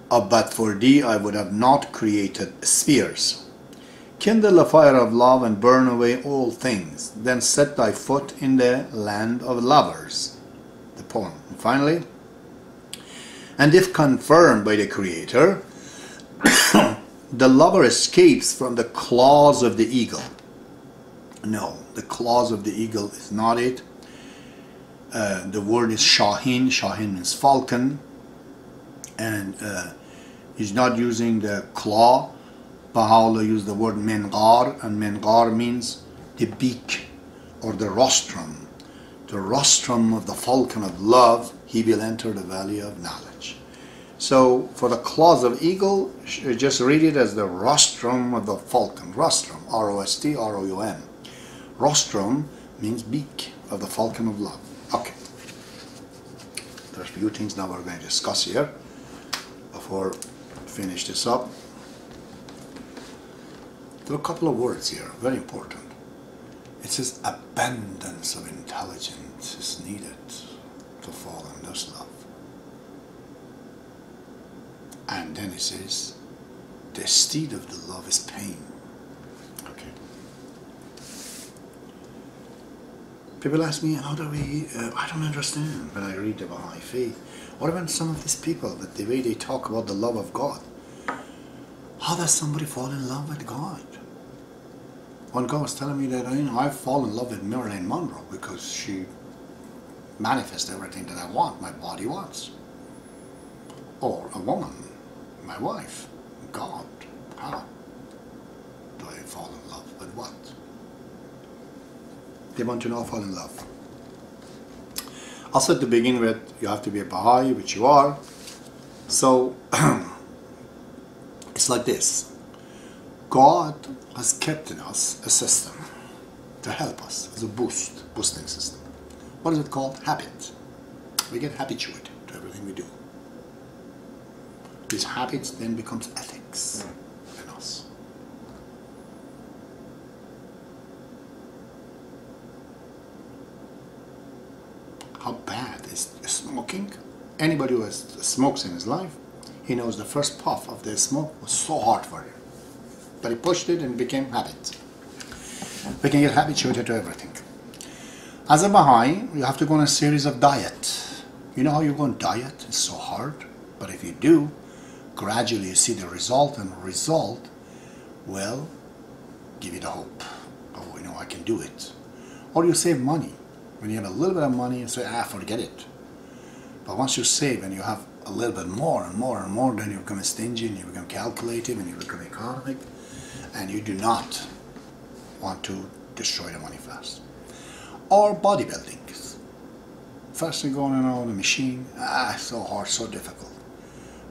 But for thee I would have not created spheres. Kindle a fire of love and burn away all things. Then set thy foot in the land of lovers. The poem. And finally, and if confirmed by the Creator, the lover escapes from the claws of the eagle. No, the claws of the eagle is not it. The word is Shahin. Shahin means falcon. And he's not using the claw. Baha'u'llah used the word mengar, and mengar means the beak or the rostrum. The rostrum of the falcon of love, he will enter the valley of knowledge. So for the claws of eagle, just read it as the rostrum of the falcon. Rostrum, R-O-S-T-R-O-U-M. Rostrum means beak of the falcon of love. Okay. There's a few things now we're going to discuss here before we finish this up. There are a couple of words here, very important. It says abundance of intelligence is needed to fall in this love. And then it says the steed of the love is pain. Okay. People ask me, how do we, I don't understand when I read the Baha'i faith. What about some of these people, that the way they talk about the love of God? How does somebody fall in love with God? One guy was telling me that I fall in love with Marilyn Monroe because she manifests everything that I want, my body wants. Or a woman, my wife, God. How do I fall in love with what? They want to know fall in love. Also to begin with, you have to be a Baha'i, which you are. So it's like this. God has kept in us a system to help us as a boosting system. What is it called? Habit. We get habituated to everything we do. These habits then becomes ethics in us. How bad is smoking? Anybody who has smokes in his life, he knows the first puff of the smoke was so hard for him. But he pushed it and it became habit. We can get habituated to everything. As a Baha'i, you have to go on a series of diet. You know how you go on diet? It's so hard. But if you do, gradually you see the result, and the result will give you the hope. Oh, I can do it. Or you save money. When you have a little bit of money, you say, forget it. But once you save and you have a little bit more and more and more, then you become stingy and you become calculative and you become economic. And you do not want to destroy the money fast. Or bodybuilding. First you go on a machine, so hard, so difficult.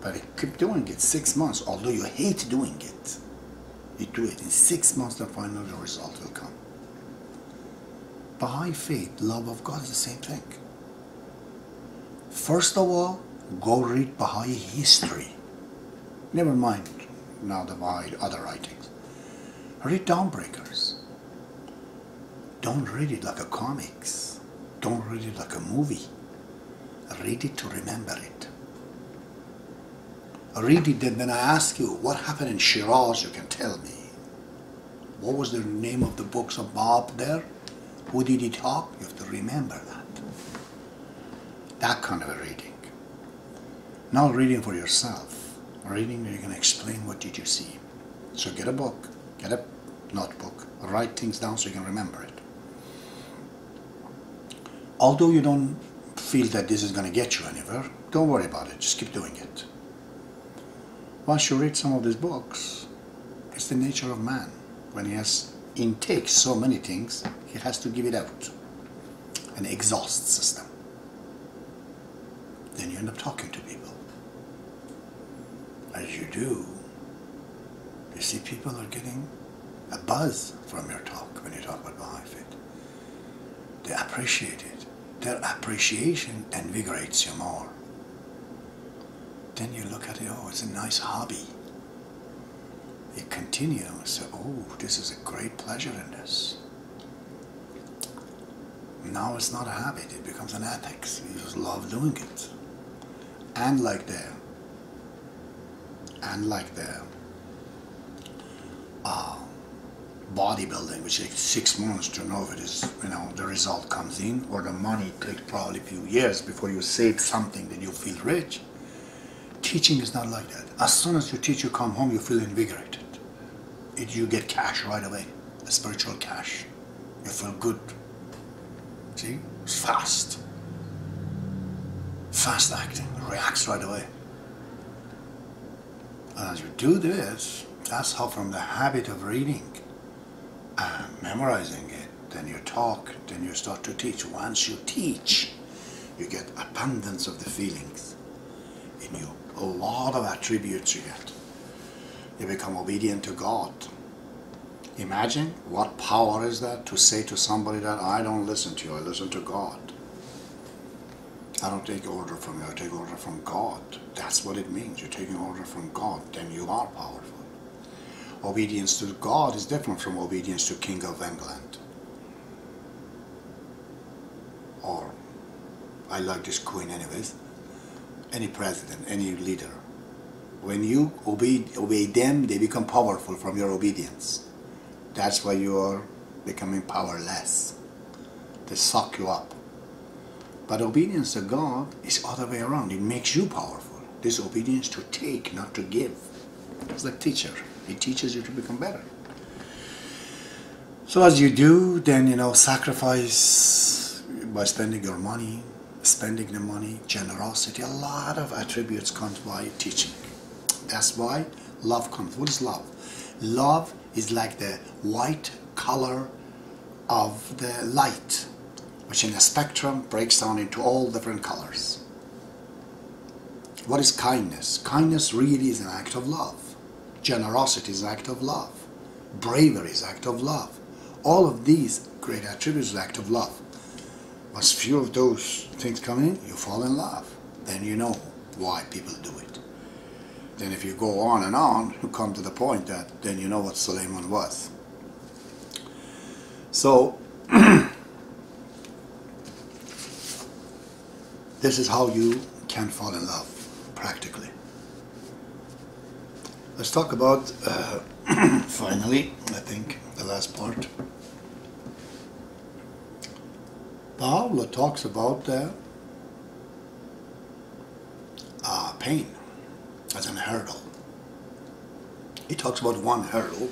But you keep doing it 6 months, although you hate doing it. You do it in 6 months, then finally the result will come. Baha'i faith, love of God is the same thing. First of all, go read Baha'i history. Never mind now the Baha'i other writings. Read Dawnbreakers. Don't read it like a comics. Don't read it like a movie. Read it to remember it. Read it that when I ask you what happened in Shiraz, you can tell me. What was the name of the books of Bab there? Who did he talk? You have to remember that. That kind of a reading. Not reading for yourself. Reading where you can explain what did you see. So get a book, get a notebook, write things down so you can remember it. Although you don't feel that this is going to get you anywhere, don't worry about it, just keep doing it. Once you read some of these books, it's the nature of man. When he has intakes so many things, he has to give it out. An exhaust system. Then you end up talking to people. As you do, you see people are getting a buzz from your talk when you talk about Baha'i faith. They appreciate it. Their appreciation invigorates you more. Then you look at it, oh, it's a nice hobby. You continue and say, oh, this is a great pleasure in this. Now it's not a habit, it becomes an ethics. You just love doing it. And like there. bodybuilding, which takes 6 months to know if it is, the result comes in, or the money takes probably a few years before you save something that you feel rich. Teaching is not like that. As soon as you teach, you come home, you feel invigorated. You get cash right away, a spiritual cash. You feel good. See? It's fast. Fast acting, reacts right away. And as you do this, that's how from the habit of reading and memorizing it, then you talk, then you start to teach. Once you teach, you get abundance of the feelings in you. A lot of attributes you get. You become obedient to God. Imagine what power is that to say to somebody that I don't listen to you, I listen to God. I don't take order from you, I take order from God. That's what it means. You're taking order from God, then you are powerful. Obedience to God is different from obedience to King of England. Or, I like this queen anyways. Any president, any leader. When you obey them, they become powerful from your obedience. That's why you are becoming powerless. They suck you up. But obedience to God is other way around. It makes you powerful. This obedience to take, not to give. It's like teacher. He teaches you to become better. So as you do, then sacrifice by spending your money, spending the money, generosity, a lot of attributes comes by teaching. That's why love comes. What is love? Love is like the white color of the light, which in a spectrum breaks down into all different colors. What is kindness? Kindness really is an act of love. Generosity is an act of love. Bravery is an act of love. All of these great attributes are an act of love. Once few of those things come in, you fall in love. Then you know why people do it. Then if you go on and on, you come to the point that then you know what Suleiman was. So, this is how you can fall in love, practically. Let's talk about, finally, I think, the last part. Baha'u'llah talks about pain as an hurdle. He talks about one hurdle.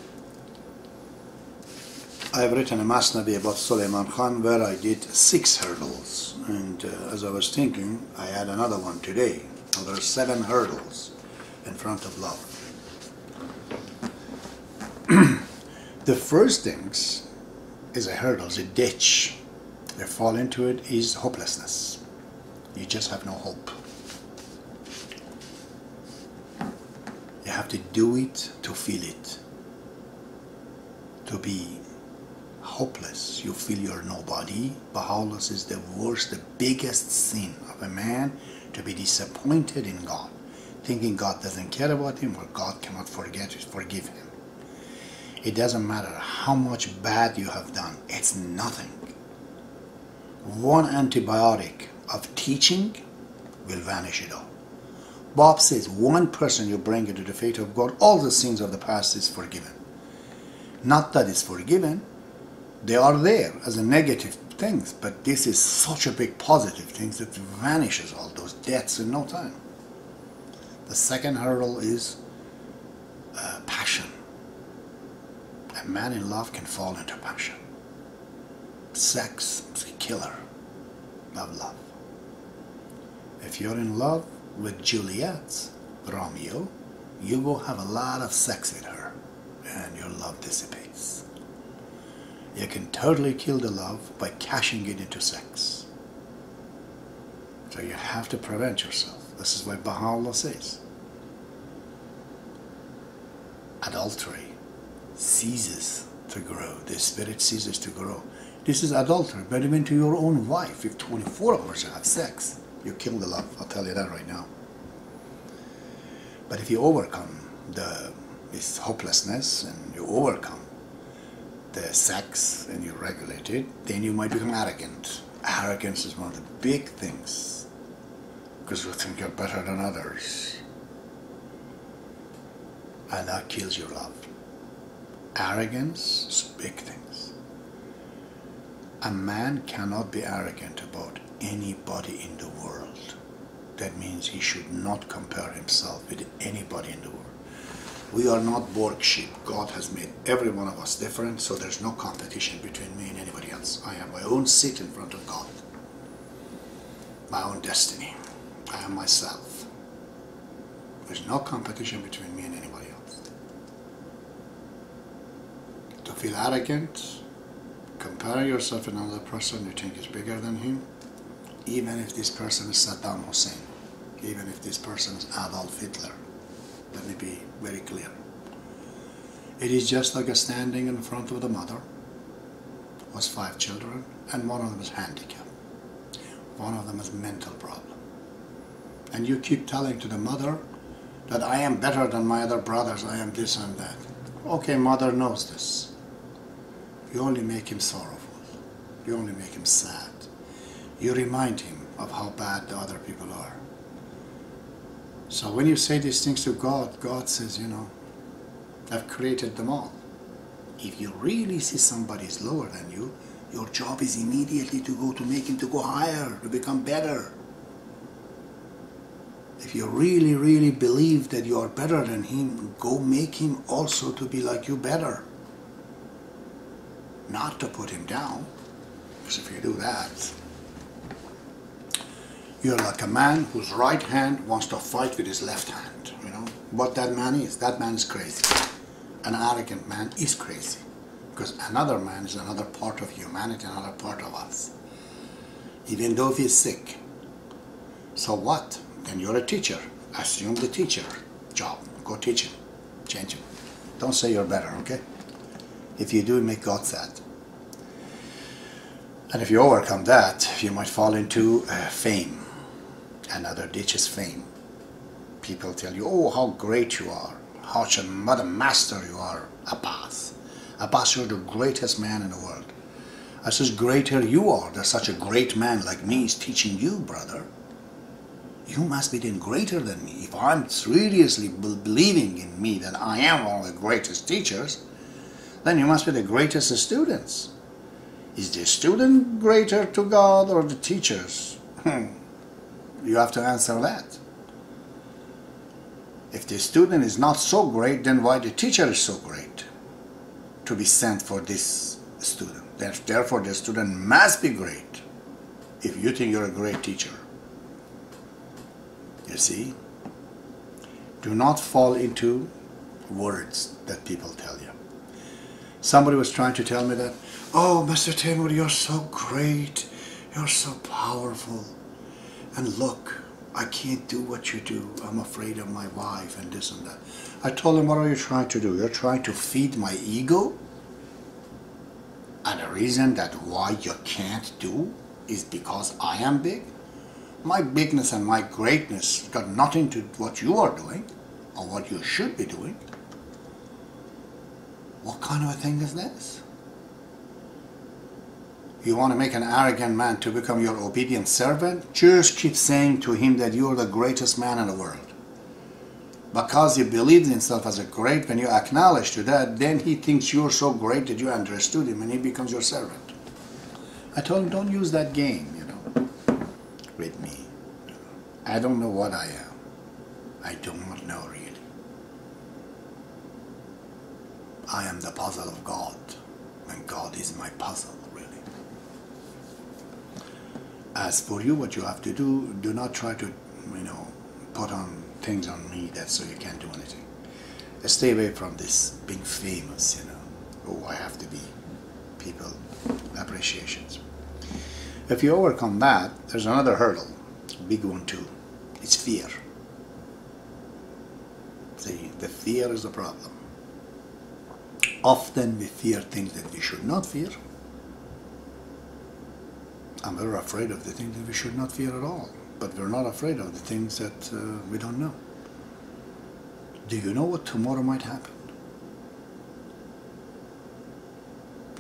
I have written a Masnavi about Suleiman Khan where I did 6 hurdles, and as I was thinking, I had another one today. Now there are 7 hurdles in front of love. The first things is a hurdle, is a ditch. You fall into it is hopelessness. You just have no hope. You have to do it to feel it. To be hopeless, you feel you're nobody. Baha'u'llah says the worst, the biggest sin of a man to be disappointed in God, thinking God doesn't care about him or God cannot forgive him. It doesn't matter how much bad you have done, it's nothing. One antibiotic of teaching will vanish it all. Bob says one person you bring into the faith of God, all the sins of the past is forgiven. Not that it's forgiven, they are there as a negative things, but this is such a big positive thing that vanishes all those debts in no time. The second hurdle is passion. A man in love can fall into passion. Sex is a killer of love. If you're in love with Juliet, Romeo, you go have a lot of sex with her and your love dissipates. You can totally kill the love by cashing it into sex. So you have to prevent yourself. This is what Baha'u'llah says. Adultery ceases to grow. The spirit ceases to grow. This is adultery, but even to your own wife. If 24 hours you have sex, you kill the love. I'll tell you that right now. But if you overcome this hopelessness and you overcome the sex and you regulate it, then you might become arrogant. Arrogance is one of the big things because you think you're better than others. And that kills your love. Arrogance is big things. A man cannot be arrogant about anybody in the world. That means he should not compare himself with anybody in the world. We are not Borg sheep. God has made every one of us different, so there's no competition between me and anybody else. I have my own seat in front of God, my own destiny. I am myself. There's no competition between me and anybody else. To feel arrogant, compare yourself with another person you think is bigger than him, even if this person is Saddam Hussein, even if this person is Adolf Hitler. Let me be very clear. It is just like a standing in front of the mother, who has 5 children, and one of them is handicapped. One of them has mental problem. And you keep telling to the mother that I am better than my other brothers, I am this and that. Okay, mother knows this. You only make him sorrowful. You only make him sad. You remind him of how bad the other people are. So when you say these things to God, God says, you know, I've created them all. If you really see somebody is lower than you, your job is immediately to go to make him to go higher, to become better. If you really, really believe that you are better than him, go make him also to be like you better. Not to put him down, because if you do that, you're like a man whose right hand wants to fight with his left hand, you know. What that man is crazy. An arrogant man is crazy, because another man is another part of humanity, another part of us. Even though he's sick. So what? Then you're a teacher. Assume the teacher job. Go teach him. Change him. Don't say you're better, okay? If you do, make God sad. And if you overcome that, you might fall into fame. Another ditch is fame. People tell you, oh, how great you are. How what a master you are, Abbas. Abbas, you're the greatest man in the world. I says, greater you are. There's such a great man like me is teaching you, brother. You must be then greater than me. If I'm seriously believing in me that I am one of the greatest teachers, then you must be the greatest students. Is the student greater to God or the teachers? You have to answer that. If the student is not so great, then why the teacher is so great to be sent for this student? Therefore, the student must be great if you think you're a great teacher. You see? Do not fall into words that people tell you. Somebody was trying to tell me that, oh, Mr. Taimur, you're so great, you're so powerful, and look, I can't do what you do. I'm afraid of my wife and this and that. I told him, what are you trying to do? You're trying to feed my ego? And the reason that why you can't do is because I am big? My bigness and my greatness got nothing to what you are doing or what you should be doing. What kind of a thing is this? You want to make an arrogant man to become your obedient servant? Just keep saying to him that you are the greatest man in the world. Because he believes himself as a great, when you acknowledge to that, then he thinks you're so great that you understood him and he becomes your servant. I told him, don't use that game, you know, with me. I don't know what I am. I do not know really. I am the puzzle of God, and God is my puzzle, really. As for you, what you have to do, do not try to, you know, put on things on me that so you can't do anything. Stay away from this being famous, you know. Oh, I have to be people appreciations. If you overcome that, there's another hurdle, big one too. It's fear. See, the fear is the problem. Often we fear things that we should not fear. And we're afraid of the things that we should not fear at all. But we're not afraid of the things that we don't know. Do you know what tomorrow might happen?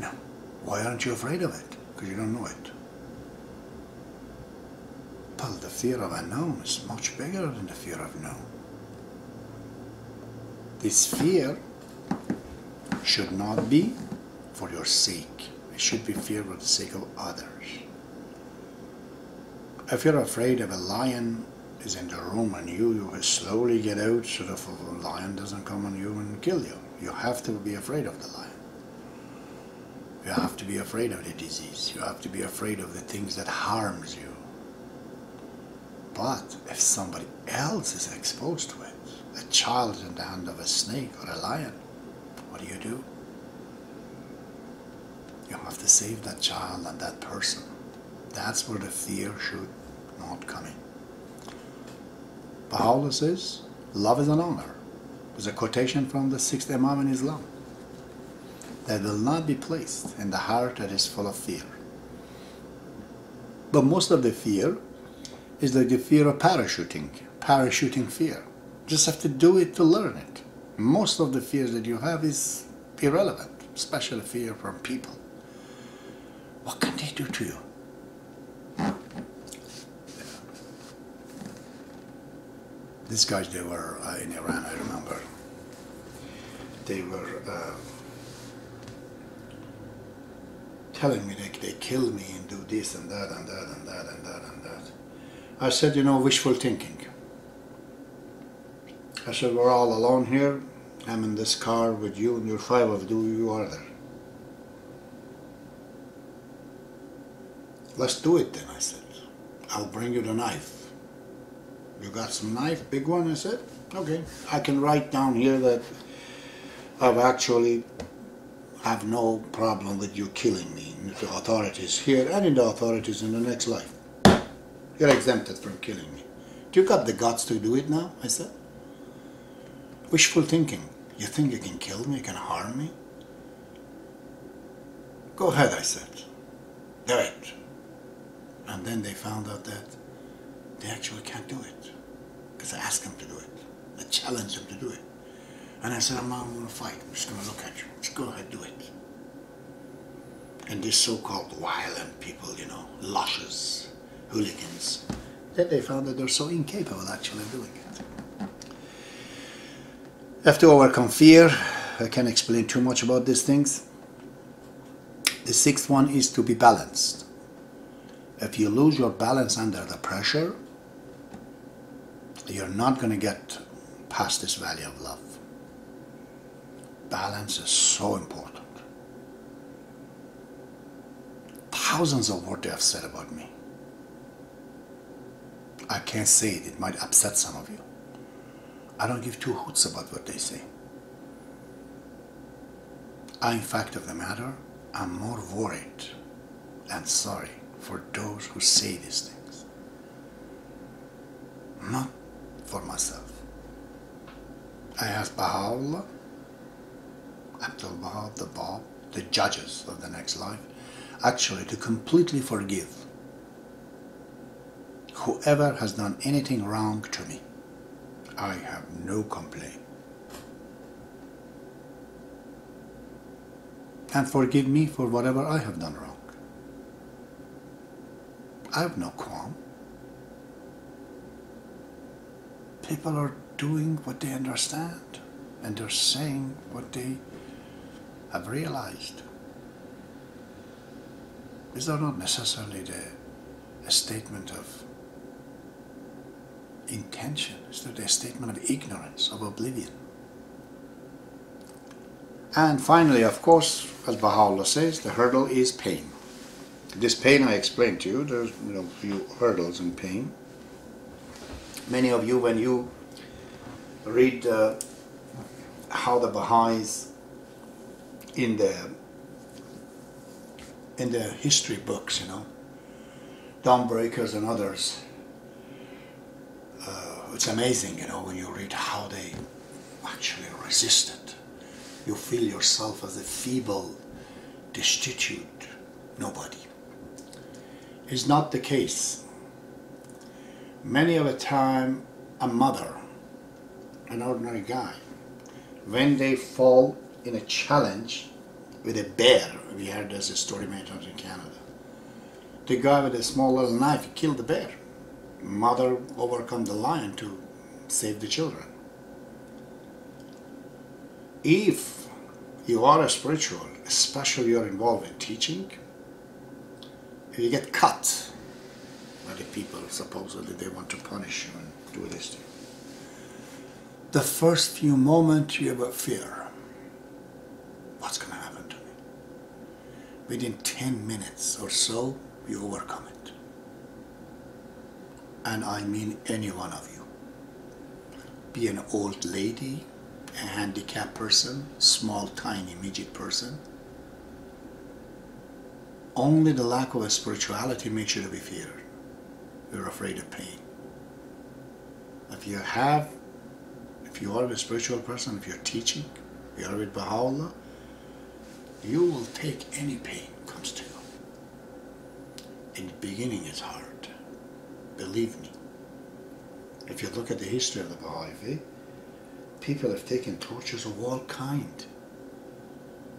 No. Why aren't you afraid of it? Because you don't know it. Well, the fear of unknown is much bigger than the fear of known. This fear should not be for your sake. It should be fear for the sake of others. If you're afraid of a lion is in the room and you slowly get out so that a lion doesn't come on you and kill you. You have to be afraid of the lion. You have to be afraid of the disease. You have to be afraid of the things that harms you. But if somebody else is exposed to it, a child is in the hand of a snake or a lion, what do? You have to save that child and that person. That's where the fear should not come in. Baha'u'llah says, love is an honor. There's a quotation from the 6th Imam in Islam. That will not be placed in the heart that is full of fear. But most of the fear is like the fear of parachuting fear. Just have to do it to learn it. Most of the fears that you have is irrelevant, especially fear from people. What can they do to you? These guys, they were in Iran, I remember. They were telling me they kill me and do this and that and that and that and that and that. I said, you know, wishful thinking. I said, we're all alone here. I'm in this car with you and you're 5 of you are there. Let's do it then, I said. I'll bring you the knife. You got some knife, big one? I said, okay. I can write down here that I've actually have no problem with you killing me. The authorities here and in the authorities in the next life. You're exempted from killing me. Do you got the guts to do it now? I said. Wishful thinking. You think you can kill me, you can harm me? Go ahead, I said. Do it. And then they found out that they actually can't do it. Because I asked them to do it. I challenged them to do it. And I said, I'm not going to fight. I'm just going to look at you. Just go ahead, do it. And these so-called violent people, you know, lushes, hooligans, then they found that they're so incapable actually of doing it. You have to overcome fear. I can't explain too much about these things. The 6th one is to be balanced. If you lose your balance under the pressure, you're not going to get past this valley of love. Balance is so important. Thousands of words they have said about me. I can't say it. It might upset some of you. I don't give 2 hoots about what they say. In fact of the matter, I'm more worried and sorry for those who say these things. Not for myself. I asked Baha'u'llah, Abdu'l-Baha, Abdu'l-Baha, the judges of the next life, actually to completely forgive whoever has done anything wrong to me. I have no complaint. And forgive me for whatever I have done wrong. I have no qualm. People are doing what they understand, and they're saying what they have realized. These are not necessarily a statement of intention. It's not a statement of ignorance, of oblivion. And finally, of course, as Baha'u'llah says, the hurdle is pain. This pain I explained to you, there's few hurdles in pain. Many of you, when you read how the Baha'is in the history books, Dawnbreakers and others, it's amazing, when you read how they actually resisted. You feel yourself as a feeble, destitute nobody. It's not the case. Many of the time, a mother, an ordinary guy, when they fall in a challenge with a bear, we heard there's a story made out in Canada. The guy with a small little knife killed the bear. Mother overcome the lion to save the children. If you are a spiritual, especially you're involved in teaching, you get cut by the people supposedly they want to punish you and do this to you. The first few moments you have a fear. What's going to happen to me? Within 10 minutes or so, you overcome it. And I mean any one of you. Be an old lady, a handicapped person, small, tiny, midget person. Only the lack of a spirituality makes you to be feared. You're afraid of pain. If you are a spiritual person, if you're teaching, if you're with Baha'u'llah, you will take any pain comes to you. In the beginning it's hard. Believe me. If you look at the history of the Baha'i faith, people have taken tortures of all kind.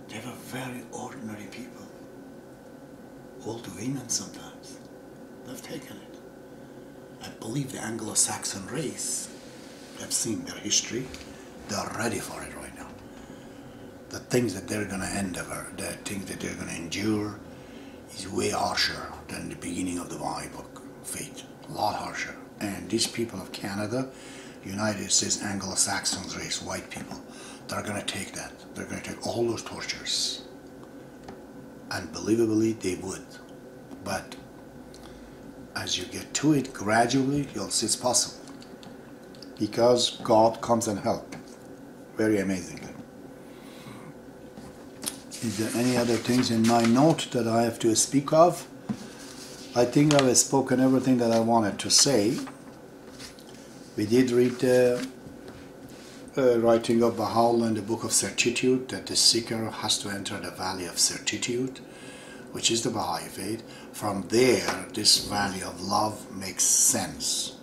They were very ordinary people. Old women sometimes. They've taken it. I believe the Anglo-Saxon race, I've seen their history, they're ready for it right now. The things that they're going to endeavor, the things that they're going to endure is way harsher than the beginning of the Baha'i book, faith. A lot harsher. And these people of Canada, United States, Anglo-Saxon race, white people, they're going to take that. They're going to take all those tortures. Unbelievably, they would. But as you get to it gradually, you'll see it's possible. Because God comes and helps. Very amazingly. Is there any other things in my note that I have to speak of? I think I've spoken everything that I wanted to say. We did read the writing of Baha'u'llah in the Book of Certitude, that the seeker has to enter the Valley of Certitude, which is the Baha'i faith. From there, this Valley of Love makes sense.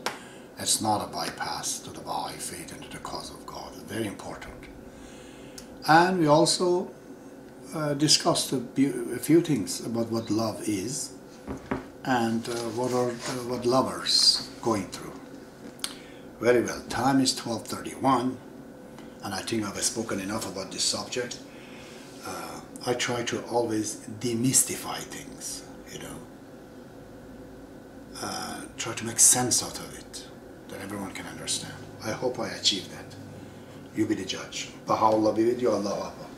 It's not a bypass to the Baha'i faith and to the cause of God. It's very important. And we also discussed a few things about what love is and what lovers going through. Very well. Time is 12:31, and I think I've spoken enough about this subject. I try to always demystify things, try to make sense out of it, that everyone can understand. I hope I achieved that. You be the judge. Baha'u'llah be with you. Allahu Akbar.